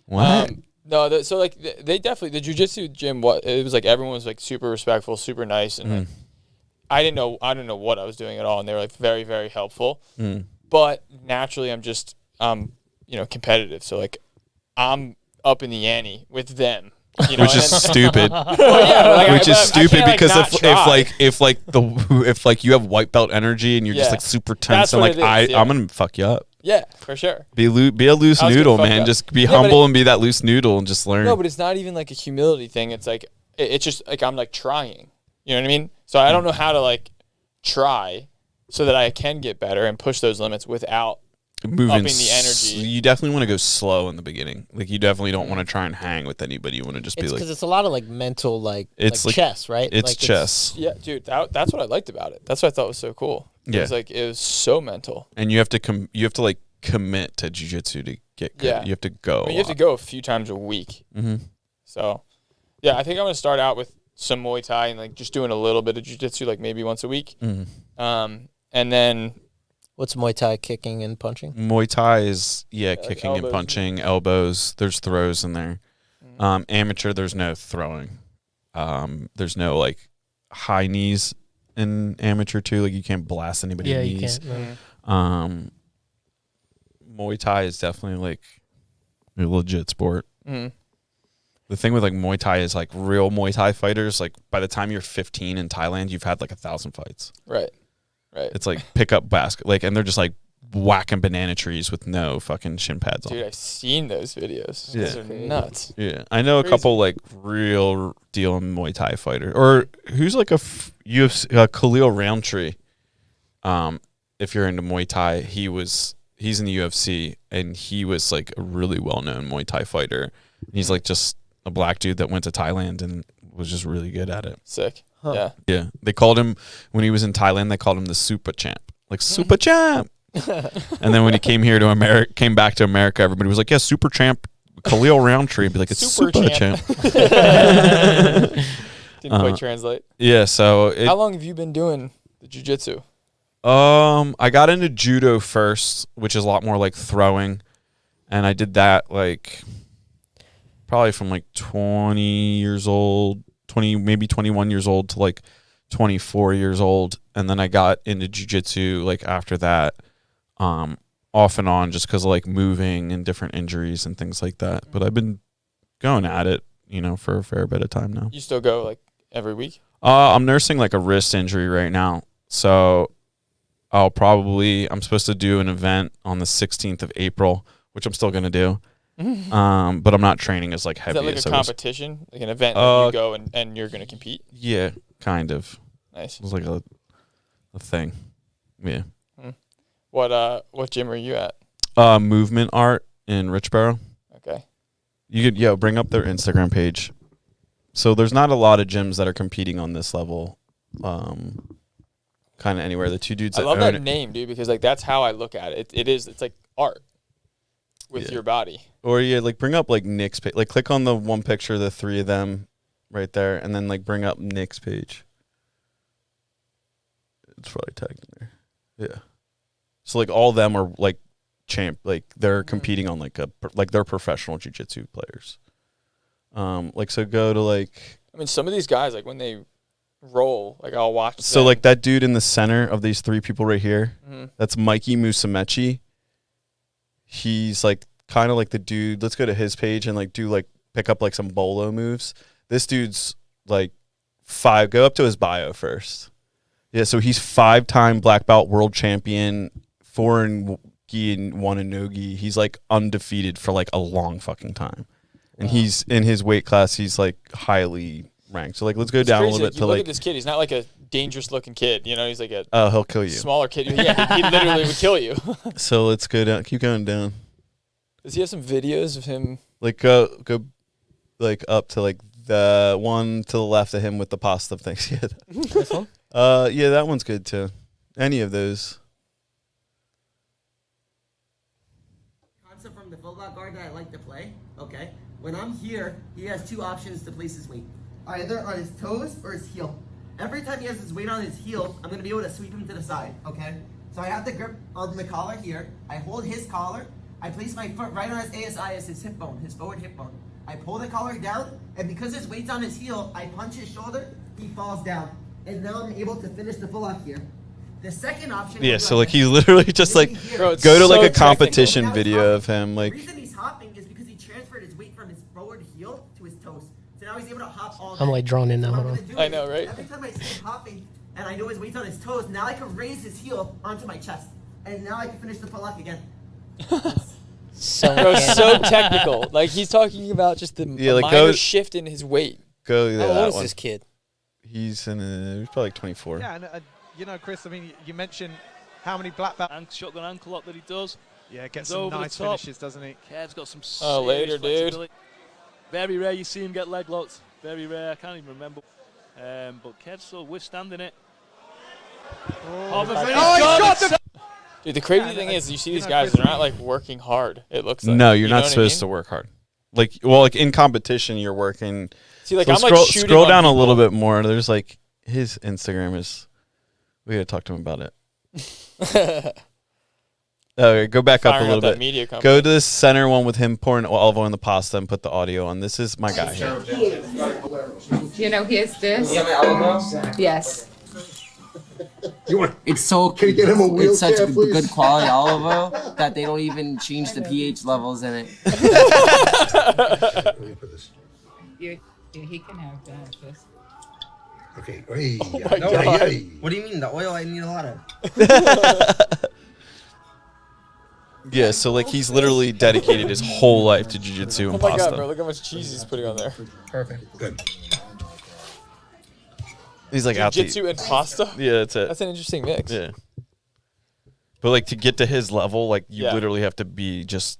What? No, so like they definitely the jiu-jitsu gym. It was like everyone was like super respectful, super nice, and like, I didn't know what I was doing at all, and they were like very, very helpful. But naturally, I'm just competitive, so like I'm up in the ante with them, Which is stupid. Which Which is stupid because if you have white belt energy and you're just Yeah. like super tense That's and what like it is, yeah. I'm gonna fuck you up. Yeah, for sure. Be a loose I was noodle, getting fucked man. up. Just be Yeah, but humble and be that loose noodle and just learn. No, but it's not even like a humility thing. It's like it's just like I'm like trying. You know what I mean? So I don't know how to like try so that I can get better and push those limits without Moving upping the energy. You definitely want to go slow in the beginning. Like you definitely don't want to try and hang with anybody. You want to just be It's like, because it's a lot of like mental It's like- chess, right? it's Like, chess. Yeah, dude, that's what I liked about it. That's what I thought was so cool. Yeah. It was like it was so mental. and you have to like commit to jiu-jitsu to get good. Yeah. You have to go. I mean, you have to go a few times a week. Mm-hmm. So, yeah, I think I'm gonna start out with some Muay Thai and like just doing a little bit of jiu-jitsu, like maybe once a week. And then What's Muay Thai, kicking and punching? Muay Thai is like kicking and elbows. punching, elbows. There's throws in there. Amateur, there's no throwing. There's no like high knees. in amateur too. Like you can't blast anybody in the you knees. can't. No. Muay Thai is definitely like a legit sport. Mm. The thing with like Muay Thai is like real Muay Thai fighters, like by the time you're 15 in Thailand, you've had like 1,000 fights. Right. It's like pick up basket, like, and they're just like whacking banana trees with no fucking shin pads on. Dude, I've seen those videos. Yeah. Those are nuts. Yeah, I know Crazy. a couple like real deal Muay Thai fighter, or who's like a UFC Khalil Roundtree. If you're into Muay Thai, he's in the UFC, and he was like a really well known Muay Thai fighter. He's like just a black dude that went to Thailand and was just really good at it. Sick. Yeah. Yeah, they called him when he was in Thailand. They called him the Super Champ, like Super Champ. And then when he came here to America, came back to America, everybody was like, "Yeah, Super Champ, Khalil Roundtree." Be like, "It's Super Champ." Didn't quite translate. Yeah. So how long have you been doing the jiu-jitsu? I got into judo first, which is a lot more like throwing, and I did that like probably from like 20 years old, maybe 21 years old to like 24 years old, and then I got into jiu-jitsu like after that, off and on, just because of like moving and different injuries and things like that. But I've been going at it, for a fair bit of time now. You still go like every week? I'm nursing like a wrist injury right now, so I'm supposed to do an event on the 16th of April, which I'm still gonna do. But I'm not training as like heavy. Is that like a competition, like an event that you go and you're gonna compete? Yeah, kind of. Nice. It was like a thing. Yeah. What gym are you at? Movement Art in Richboro. Okay. You could bring up their Instagram page. So there's not a lot of gyms that are competing on this level. Kind of anywhere. The two dudes. I love that name, dude, because like that's how I look at it. It's like art with your body. Or like bring up like Nick's page. Like click on the one picture of the three of them right there, and then like bring up Nick's page. It's probably tagged in there. Yeah. So like all of them are like they're competing on like they're professional jiu-jitsu players. So go to like. I mean, some of these guys, like when they roll, like I'll watch. So like that dude in the center of these three people right here, mm-hmm. That's Mikey Musamechi. He's like kind of like the dude. Let's go to his page and like pick up like some bolo moves. This dude's like 5. Go up to his bio first. Yeah, so he's 5-time black belt world champion, 4 in gi and 1 in no gi. He's like undefeated for like a long fucking time, and he's in his weight class. He's like highly ranked. So like let's go down a little bit to look at this kid. He's not like a dangerous looking kid. He's like he'll kill you. Smaller kid. Yeah, he literally would kill you. So let's go down. Keep going down. Does he have some videos of him? Like go like up to like the one to the left of him with the pasta things. Yeah. This one? Yeah, that one's good too. Any of those. Concept from the full block guard that I like to play. Okay. When I'm here, he has 2 options to place his weight. Either on his toes or his heel. Every time he has his weight on his heel, I'm going to be able to sweep him to the side, okay? So I have the grip on the collar here. I hold his collar. I place my foot right on his ASI as his hip bone, his forward hip bone. I pull the collar down, and because his weight's on his heel, I punch his shoulder, he falls down. And now I'm able to finish the full lock here. The second option... Yeah, so like he's literally just like... Bro, go to like a technical. competition video of him like... The reason he's hopping is because he transferred his weight from his forward heel to his toes. So now he's able to hop all day. I'm like drawn in now. So Hold on. I know, right? Every time I see him hopping and I know his weight's on his toes, now I can raise his heel onto my chest. And now I can finish the pull lock again. Bro, so technical. Like he's talking about just the minor shift in his weight. Go to How that old is one. this kid? He's probably like 24. Yeah, and Chris, I mean, you mentioned how many black belt shotgun ankle lock that he does. Yeah, gets some nice finishes, doesn't he? Ked's got some later, dude. Very rare you see him get leg locked. Very rare. I can't even remember. But Ked's still withstanding it. Dude, the crazy thing is, you see these guys, they're not like working hard. It looks like. No, you're not supposed to work hard. Like in competition, you're working. See, like so I'm like shooting. Scroll down a little bit more. There's like his Instagram is. We gotta talk to him about it. Okay, go back up a little bit. Go to the center one with him pouring olive oil in the pasta and put the audio on. This is my guy here. You know, here's this. Yes. It's so Can you get him a it's such wheelchair, please? good quality olive oil that they don't even change the pH levels in it. Yeah, he can have that. Just. Okay. Hey, Oh my no, God. hey. What do you mean? The oil I need a lot of. Yeah, so like he's literally dedicated his whole life to jiu-jitsu and Oh my pasta. God, bro! Look how much cheese he's putting on there. Perfect. Good. He's like Jiu-jitsu and pasta. Yeah, that's it. That's an interesting mix. Yeah. But like to get to his level, like you Yeah. literally have to be just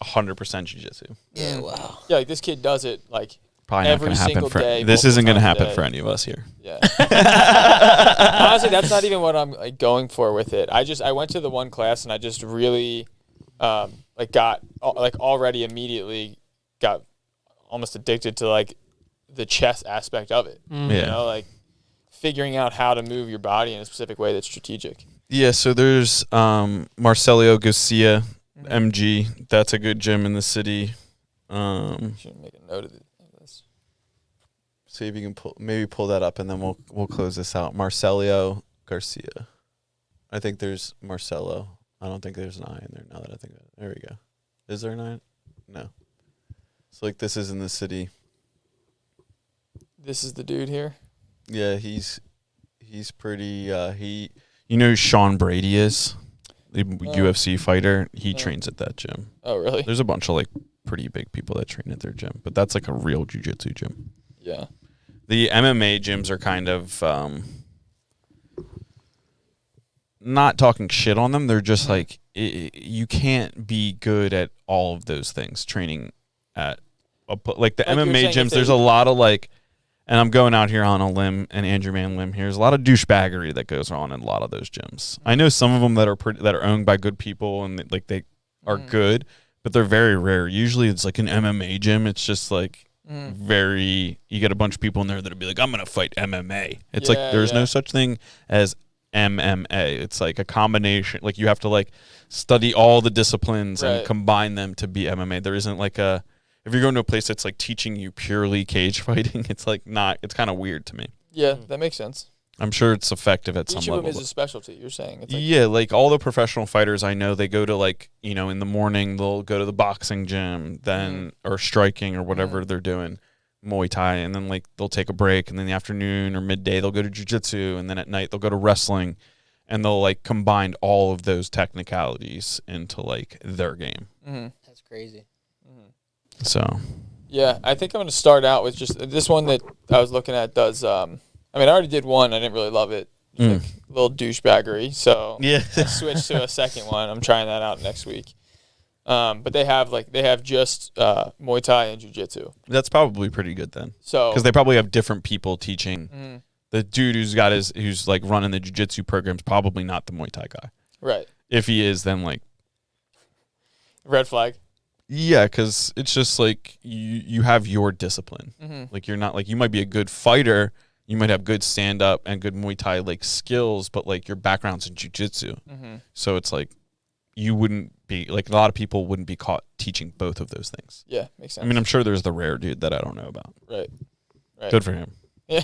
100% jiu-jitsu. Yeah, wow. Yeah, like this kid does it like Probably not every going to happen single for day. this. multiple Isn't going to times a happen day. for any of us here. Yeah. Honestly, that's not even what I'm like going for with it. I went to the one class and I just really like got like already immediately got almost addicted to like the chess aspect of it. Yeah. You know, like figuring out how to move your body in a specific way that's strategic. Yeah, so there's Marcelio Garcia, MG. That's a good gym in the city. Should make a note of this. See if you can maybe pull that up, and then we'll close this out. Marcelio Garcia. I think there's Marcelo. I don't think there's an I in there now that I think of it. There we go. Is there an I? No. So like this is in the city. This is the dude here. Yeah, he's pretty. You know who Sean Brady is, the UFC fighter. He trains at that gym. Oh, really? There's a bunch of like pretty big people that train at their gym, but that's like a real jiu-jitsu gym. Yeah. The MMA gyms are kind of not talking shit on them. They're just like you can't be good at all of those things training at like the Like you were MMA saying, if gyms. There's a lot of like. And I'm going out here on a limb, an Andrew Man limb here. There's a lot of douchebaggery that goes on in a lot of those gyms. I know some of them that are owned by good people and like they are good, but they're very rare. Usually it's like an MMA gym. It's just like you get a bunch of people in there that'll be like, I'm going to fight MMA. It's like there's no such thing as MMA. It's like a combination. Like you have to like study all the disciplines and combine them to be MMA. There isn't like if you're going to a place that's like teaching you purely cage fighting, it's like not. It's kind of weird to me. Yeah, that makes sense. I'm sure it's effective at Each some of level. them is a specialty. You're saying. It's like, Yeah, like all the professional fighters I know, they go to like in the morning they'll go to the boxing gym, then or striking or whatever they're doing, Muay Thai, and then like they'll take a break, and then in the afternoon or midday they'll go to jiu-jitsu, and then at night they'll go to wrestling, and they'll like combine all of those technicalities into like their game. That's crazy. So. Yeah, I think I'm going to start out with just this one that I was looking at does, I mean, I already did one. I didn't really love it. Like a little douchebaggery. So yeah. I switched to a second one. I'm trying that out next week. But they have just Muay Thai and Jiu-Jitsu. That's probably pretty good then. So because they probably have different people teaching. The dude who's like running the Jiu-Jitsu program's probably not the Muay Thai guy. Right. If he is, then like red flag. Yeah, because it's just like you have your discipline. Like you're not like you might be a good fighter, you might have good stand up and good Muay Thai like skills, but like your background's in jiu-jitsu. So it's like you wouldn't be like a lot of people wouldn't be caught teaching both of those things. Yeah, makes sense. I mean, I'm sure there's the rare dude that I don't know about. Right. Good for him. Yeah.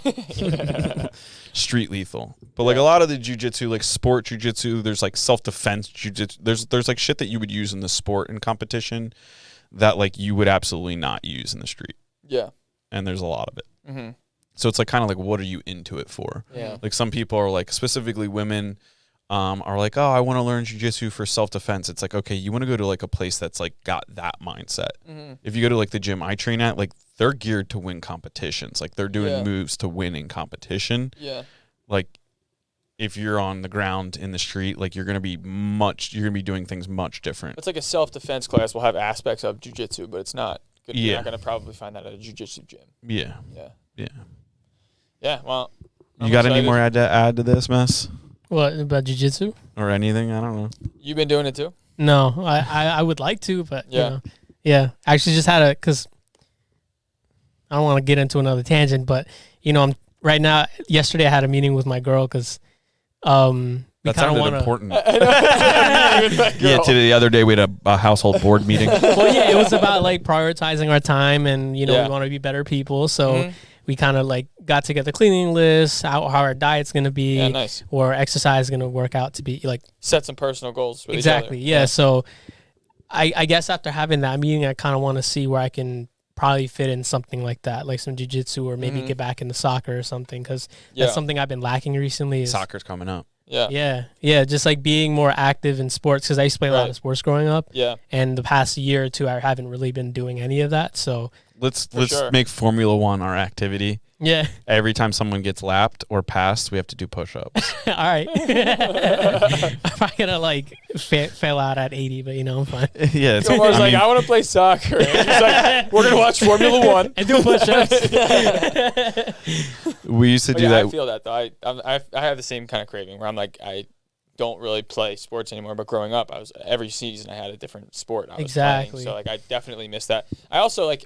Street lethal. But like a lot of the jiu-jitsu, like sport jiu-jitsu, there's like self-defense jiu-jitsu. There's like shit that you would use in the sport and competition that like you would absolutely not use in the street. Yeah. And there's a lot of it. So it's like kind of like, what are you into it for? Yeah. Like some people are like, specifically women are like, oh, I want to learn jiu-jitsu for self-defense. It's like, okay, you want to go to like a place that's like got that mindset. If you go to like the gym I train at, like they're geared to win competitions. Like they're doing moves to win in competition. Yeah. Like if you're on the ground in the street, like you're going to be doing things much different. It's like a self-defense class will have aspects of jiu-jitsu, but it's not. You're not going to probably find that at a jiu-jitsu gym. Yeah. Yeah. Yeah. Yeah, well. You got any more to add to this mess? What, about jiu-jitsu? Or anything? I don't know. You've been doing it too? No, I would like to, but yeah. You know, yeah. I actually just had because I don't want to get into another tangent, but you know, yesterday I had a meeting with my girl because that sounded important. Yeah, the other day we had a household board meeting. Well, yeah, it was about like prioritizing our time and, you know, we want to be better people. So we kind of like got together cleaning lists, how our diet's going to be, Yeah, nice. or exercise is going to work out to be like. Set some personal goals with Exactly. each other. Yeah. So I guess after having that meeting, I kind of want to see where I can probably fit in something like that, like some jiu-jitsu, or maybe get back into soccer or something, because that's something I've been lacking recently. Soccer's coming up. Yeah, just like being more active in sports, because I used to play a lot of sports growing up. Yeah. And the past year or two, I haven't really been doing any of that. So let's make Formula One our activity. Yeah. Every time someone gets lapped or passed, we have to do push-ups. All right. I'm probably gonna like fail out at 80, but I'm fine. Yeah. Tomar's like, I want to play soccer. And he's like, we're gonna watch Formula One and do push-ups. We used to do that. I feel that though. I have the same kind of craving where I'm like, I don't really play sports anymore. But growing up, every season I had a different sport I was playing. So like I definitely miss that. I also like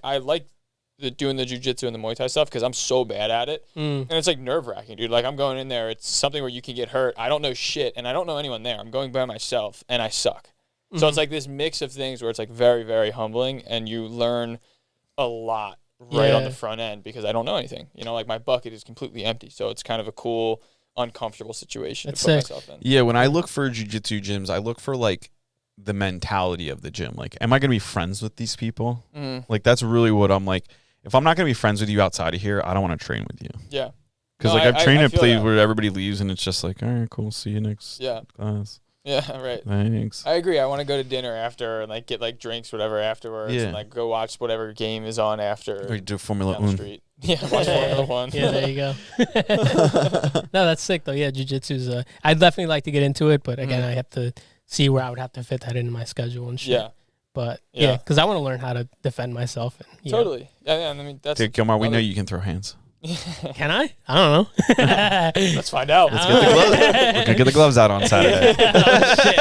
doing the jiu-jitsu and the Muay Thai stuff because I'm so bad at it. And it's like nerve-wracking, dude. Like I'm going in there, it's something where you can get hurt. I don't know shit, and I don't know anyone there. I'm going by myself, and I suck. So it's like this mix of things where it's like very, very humbling, and you learn a lot right on the front end because I don't know anything. Like my bucket is completely empty. So it's kind of a cool, uncomfortable situation to put myself in. Yeah, when I look for jiu-jitsu gyms, I look for like the mentality of the gym. Like, am I going to be friends with these people? Like, that's really what I'm like. If I'm not going to be friends with you outside of here, I don't want to train with you. Yeah. Because I've trained at places where everybody leaves and it's just like, all right, cool. See you next class. Yeah, right. Thanks. I agree. I want to go to dinner after and like get like drinks, whatever afterwards, and like go watch whatever game is on after. Or do Formula One. Street. Yeah, watch Formula One. Yeah, there you go. No, that's sick though. Yeah, jiu-jitsu's. I'd definitely like to get into it, but again, I have to see where I would have to fit that into my schedule and shit. Yeah. But yeah, because I want to learn how to defend myself. And, totally. Yeah. I mean, that's. Dude, Gilmar, we know you can throw hands. Can I? I don't know. Let's find out. Let's get the gloves. We're gonna get the gloves out on Saturday. Oh, shit.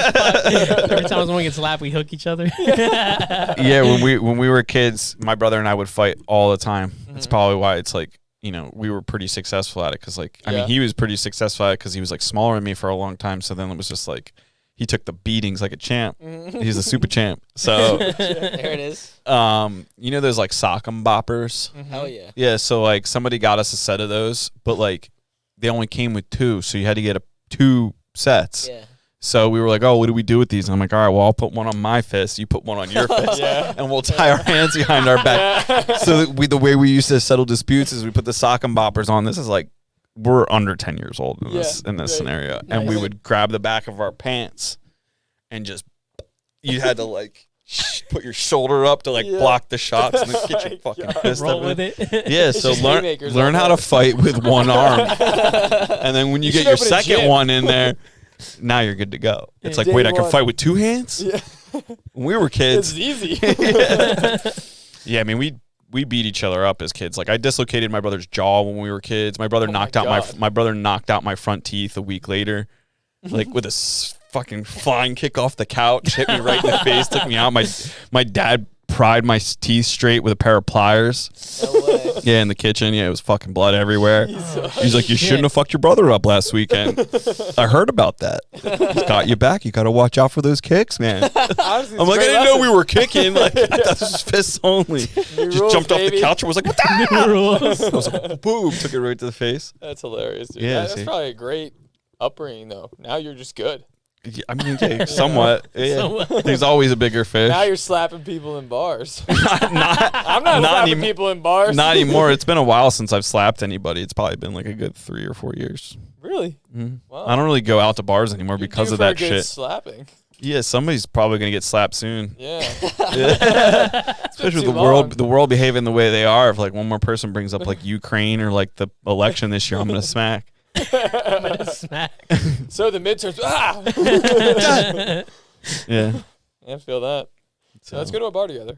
Every time someone gets slapped, we hook each other. Yeah, when we were kids, my brother and I would fight all the time. That's probably why it's like, we were pretty successful at it. Because I mean, he was pretty successful at it because he was like smaller than me for a long time. So then it was just like. He took the beatings like a champ. He's a super champ. So there it is. Those like sock 'em boppers. Hell yeah. Yeah. So like somebody got us a set of those, but like they only came with 2, so you had to get 2 sets. Yeah. So we were like, oh, what do we do with these? And I'm like, all right, well, I'll put one on my fist, you put one on your fist, and we'll tie our hands behind our back. So the way we used to settle disputes is we put the sock 'em boppers on. This is like. We're under 10 years old in this scenario. Nice. And we would grab the back of our pants and just, you had to like put your shoulder up to like block the shots and then get your fucking fist roll up. with it. Yeah, so learn how to fight with one arm. And then when you get your second one in there, now you're good to go. It's like, wait, I can fight with 2 hands? Yeah. When we were kids. It's easy. Yeah, I mean, we beat each other up as kids. Like I dislocated my brother's jaw when we were kids. My brother knocked out my brother knocked out my front teeth a week later, like with a fucking flying kick off the couch, hit me right in the face, took me out. My dad pried my teeth straight with a pair of pliers. No way. Yeah, in the kitchen. Yeah, it was fucking blood everywhere. He's like, you shouldn't have fucked your brother up last weekend. I heard about that. He's got you back. You got to watch out for those kicks, man. Honestly, I'm like, I didn't know we were kicking. Like, that was just fists only. Just jumped off the couch and was like, what the hell? I was like, boom, took it right to the face. That's hilarious, dude. Yeah, that's probably a great upbringing, though. Now you're just good. Yeah, I mean, okay, somewhat. Yeah. There's always a bigger fish. Now you're slapping people in bars. I'm not slapping people in bars. Not anymore. It's been a while since I've slapped anybody. It's probably been like a good 3 or 4 years. Really? Mm-hmm. Wow. I don't really go out to bars anymore because of that shit. Slapping. Yeah, somebody's probably gonna get slapped soon. Yeah. Especially with the world behaving the way they are. If like one more person brings up like Ukraine or like the election this year, I'm gonna smack. I'm gonna smack. So the midterms. Yeah. I feel that. So let's go to a bar together.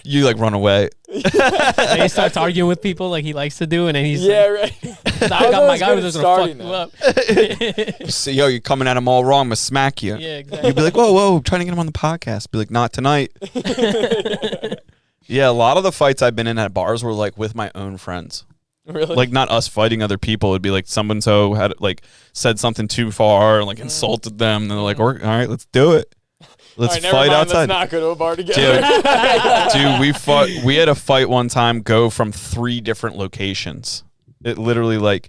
You like run away. And he starts arguing with people like he likes to do, and then he's right. I got my guy who's gonna fuck you up. So, yo, you're coming at him all wrong. I'm gonna smack you. Yeah, exactly. You'd be like, whoa, I'm trying to get him on the podcast. Be like, not tonight. Yeah, a lot of the fights I've been in at bars were like with my own friends. Really? Like not us fighting other people. It'd be like so had like said something too far and like insulted them. And they're like, all right, let's do it. Let's All right, never fight mind, outside. Let's not go to a bar together. Dude, we fought. We had a fight one time go from 3 different locations. It literally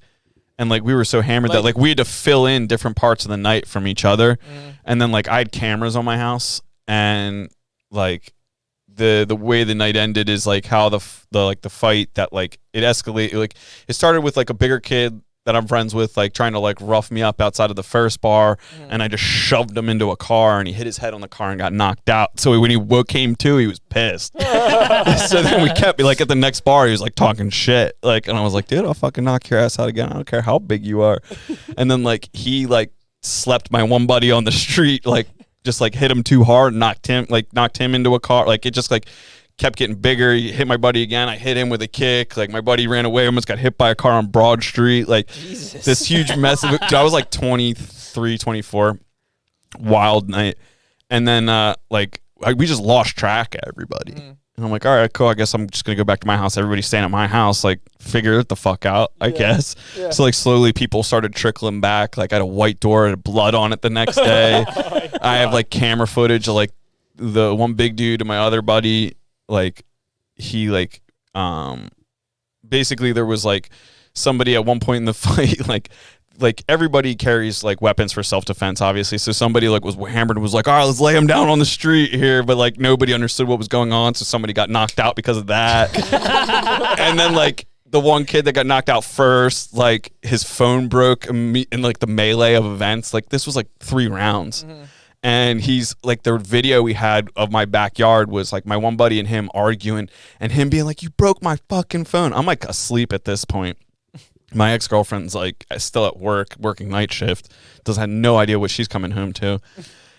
and we were so hammered that we had to fill in different parts of the night from each other. And then I had cameras on my house, and the way the night ended is how the fight that it escalated. It started with a bigger kid that I'm friends with, trying to rough me up outside of the first bar, and I just shoved him into a car, and he hit his head on the car and got knocked out. So when he came to, he was pissed. So then we kept at the next bar, he was talking shit, and I was like, dude, I'll fucking knock your ass out again. I don't care how big you are. And then he slept my one buddy on the street, just hit him too hard, knocked him into a car. It just kept getting bigger. He hit my buddy again. I hit him with a kick. My buddy ran away, almost got hit by a car on Broad Street. This huge mess of it. I was 23, 24. Wild night. And then we just lost track of everybody. And I'm like, all right, cool. I guess I'm just gonna go back to my house. Everybody's staying at my house. Figure it the fuck out, I guess. Yeah. So slowly people started trickling back. I had a white door and blood on it the next day. I have camera footage of the one big dude and my other buddy. Basically there was somebody at one point in the fight, everybody carries weapons for self-defense, obviously. So somebody was hammered and was all right, let's lay him down on the street here. But nobody understood what was going on. So somebody got knocked out because of that. And then the one kid that got knocked out first, his phone broke in the melee of events. This was 3 rounds. And he's the video we had of my backyard was my one buddy and him arguing, and him being you broke my fucking phone. I'm asleep at this point. My ex-girlfriend's still at work, working night shift, doesn't have no idea what she's coming home to.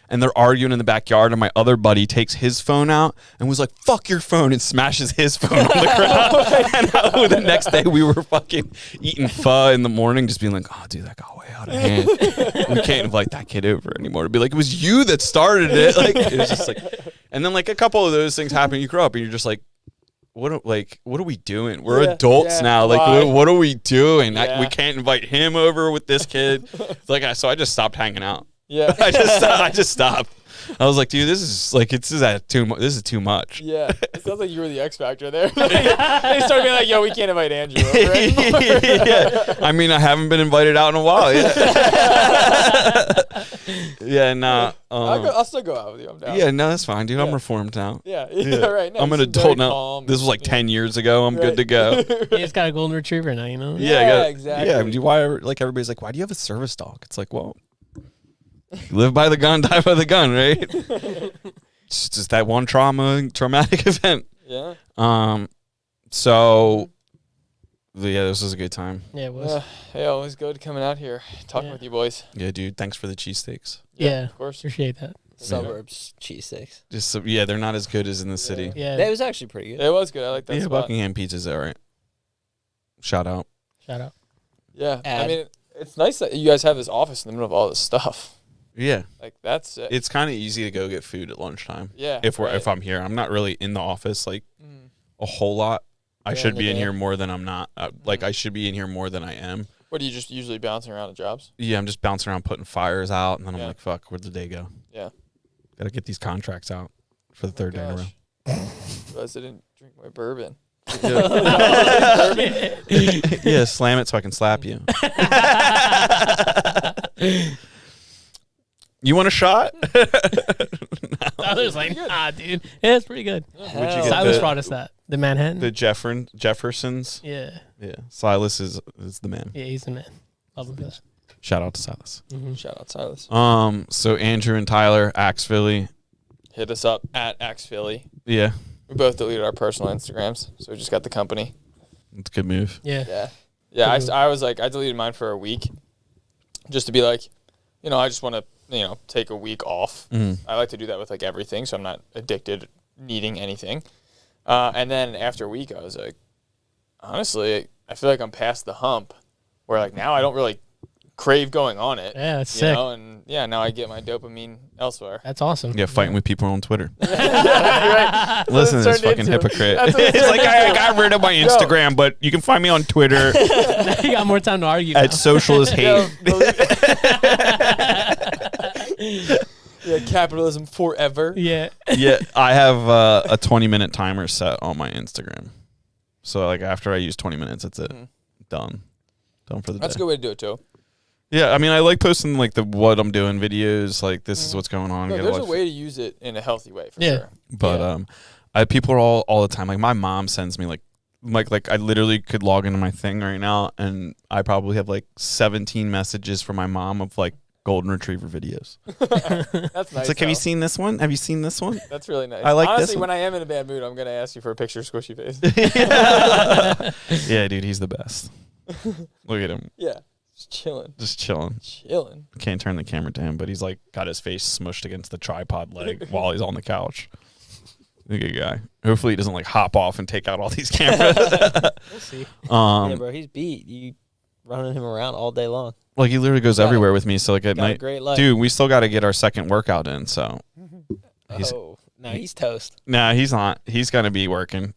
And they're arguing in the backyard, and my other buddy takes his phone out and was fuck your phone, and smashes his phone on the ground. And the next day we were fucking eating pho in the morning, just being oh, dude, that got way out of hand. We can't invite that kid over anymore. To be it was you that started it. It was just and then a couple of those things happen. You grow up and you're just what are we doing? We're adults now. What are we doing? We can't invite him over with this kid. So I just stopped hanging out. Yeah, I just stopped. I was dude, this is too much. Yeah, it sounds like you were the X Factor there. They started being yo, we can't invite Andrew over anymore. Yeah, I mean, I haven't been invited out in a while. Yeah, nah. I'll still go out with you. I'm down. Yeah, no, that's fine, dude. I'm reformed now. Yeah. Right. No, I'm an adult now. This was 10 years ago. I'm good to go. He's got a golden retriever now, you know. Yeah, exactly. Yeah, why? Everybody's why do you have a service dog? It's well. Live by the gun, die by the gun, right? It's just that one traumatic event. Yeah. So, yeah, this was a good time. Yeah, it was. Yeah, it was good coming out here, talking with you boys. Yeah, dude, thanks for the cheesesteaks. Yeah, of course. Appreciate that. Suburbs cheesesteaks. They're not as good as in the city. Yeah, that was actually pretty good. It was good. I like that. Yeah, spot. Buckingham Pizza's alright. Shout out. Yeah, I mean, it's nice that you guys have this office in the middle of all this stuff. Yeah, that's it. It's kind of easy to go get food at lunchtime. Yeah, if I'm here, I'm not really in the office a whole lot. I should be in here more than I'm not. I should be in here more than I am. What, are you just usually bouncing around at jobs? Yeah, I'm just bouncing around putting fires out, and then I'm fuck, where'd the day go? Yeah, gotta get these contracts out for the third day in a row. Realized I didn't drink my bourbon. Yeah, slam it so I can slap you. You want a shot? Tyler's dude. Yeah, it's pretty good. Silas brought us that. The Manhattan. The Jeffersons. Yeah. Yeah. Silas is the man. Yeah, he's the man. Love him for that. Shout out to Silas. Mm-hmm. Shout out Silas. So Andrew and Tyler, Axe Philly. Hit us up at Axe Philly. Yeah. We both deleted our personal Instagrams, so we just got the company. It's a good move. Yeah. I was I deleted mine for a week, just to be I just want to take a week off. I like to do that with everything, so I'm not addicted, needing anything. And then after a week, I was honestly, I feel like I'm past the hump, where now I don't really crave going on it. Yeah, that's sick. And now I get my dopamine elsewhere. That's awesome. Yeah, fighting with people on Twitter. Right. Listen to this fucking hypocrite. It's I got rid of my Instagram, but you can find me on Twitter. Now you got more time to argue. At Socialist Hate. Yeah, Capitalism forever. Yeah. Yeah, I have a 20-minute timer set on my Instagram. So like after I use 20 minutes, that's it. Done for the day. That's a good way to do it too. Yeah, I mean, I like posting like the what I'm doing videos. Like this is what's going on. No, there's a way to use it in a healthy way for sure. But people are all the time. Like my mom sends me like I literally could log into my thing right now, and I probably have like 17 messages from my mom of like golden retriever videos. That's nice. It's like, have you seen this one? Have you seen this one? That's really nice. I like Honestly, this one. when I am in a bad mood, I'm gonna ask you for a picture of Squishy Face. Yeah, dude, he's the best. Look at him. Yeah, just chilling. Chilling. Can't turn the camera to him, but he's like got his face smushed against the tripod leg while he's on the couch. Good guy. Hopefully he doesn't like hop off and take out all these cameras. We'll see. Yeah, bro, he's beat. You running him around all day long. Like he literally goes everywhere with me. So like at night, great life. dude, we still got to get our second workout in. So No, he's toast. Nah, he's not. He's gonna be working.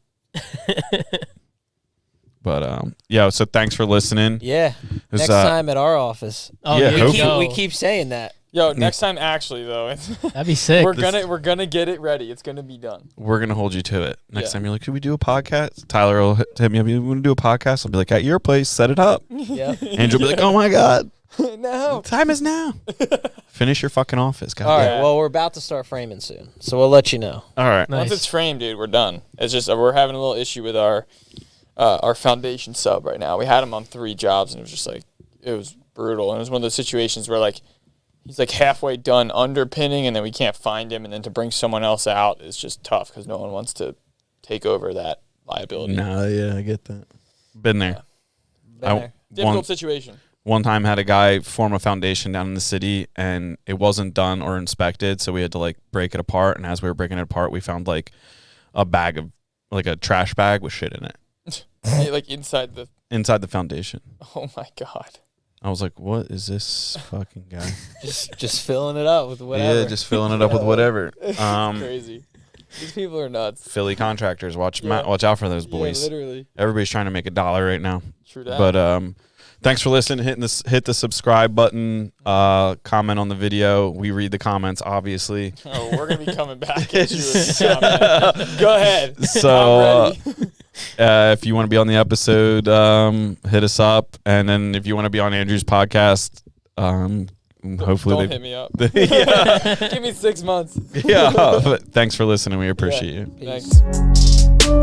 But yeah. So thanks for listening. Yeah. Next time at our office. Oh, yeah. We keep saying that. Yo, next time actually though, that'd be sick. We're gonna get it ready. It's gonna be done. We're gonna hold you to it. Next time you're like, should we do a podcast? Tyler will hit me up. You want to do a podcast? I'll be like, at your place, set it up. Yeah. Andrew will be like, oh my god, no, time is now. Finish your fucking office, guys. All right. Well, we're about to start framing soon, so we'll let you know. All right. Once it's framed, dude, we're done. It's just we're having a little issue with our foundation sub right now. We had him on 3 jobs, and it was just like it was brutal. And it was one of those situations where like he's like halfway done underpinning, and then we can't find him, and then to bring someone else out is just tough because no one wants to take over that liability. No, yeah, I get that. Been there. Difficult situation. One time had a guy form a foundation down in the city, and it wasn't done or inspected, so we had to like break it apart. And as we were breaking it apart, we found like a bag of like a trash bag with shit in it. Like inside the foundation. Oh my god. I was like, what is this fucking guy? just filling it up with whatever. Yeah, just filling it up with whatever. Crazy. These people are nuts. Philly contractors, watch out for those boys. Yeah, literally. Everybody's trying to make $1 right now. True that. But thanks for listening. Hit the subscribe button. Comment on the video. We read the comments, obviously. Oh, we're gonna be coming back at you with comments. Go ahead. So if you want to be on the episode, hit us up. And then if you want to be on Andrew's podcast, hopefully don't hit me up. Give me 6 months. Yeah. But thanks for listening. We appreciate you. Thanks.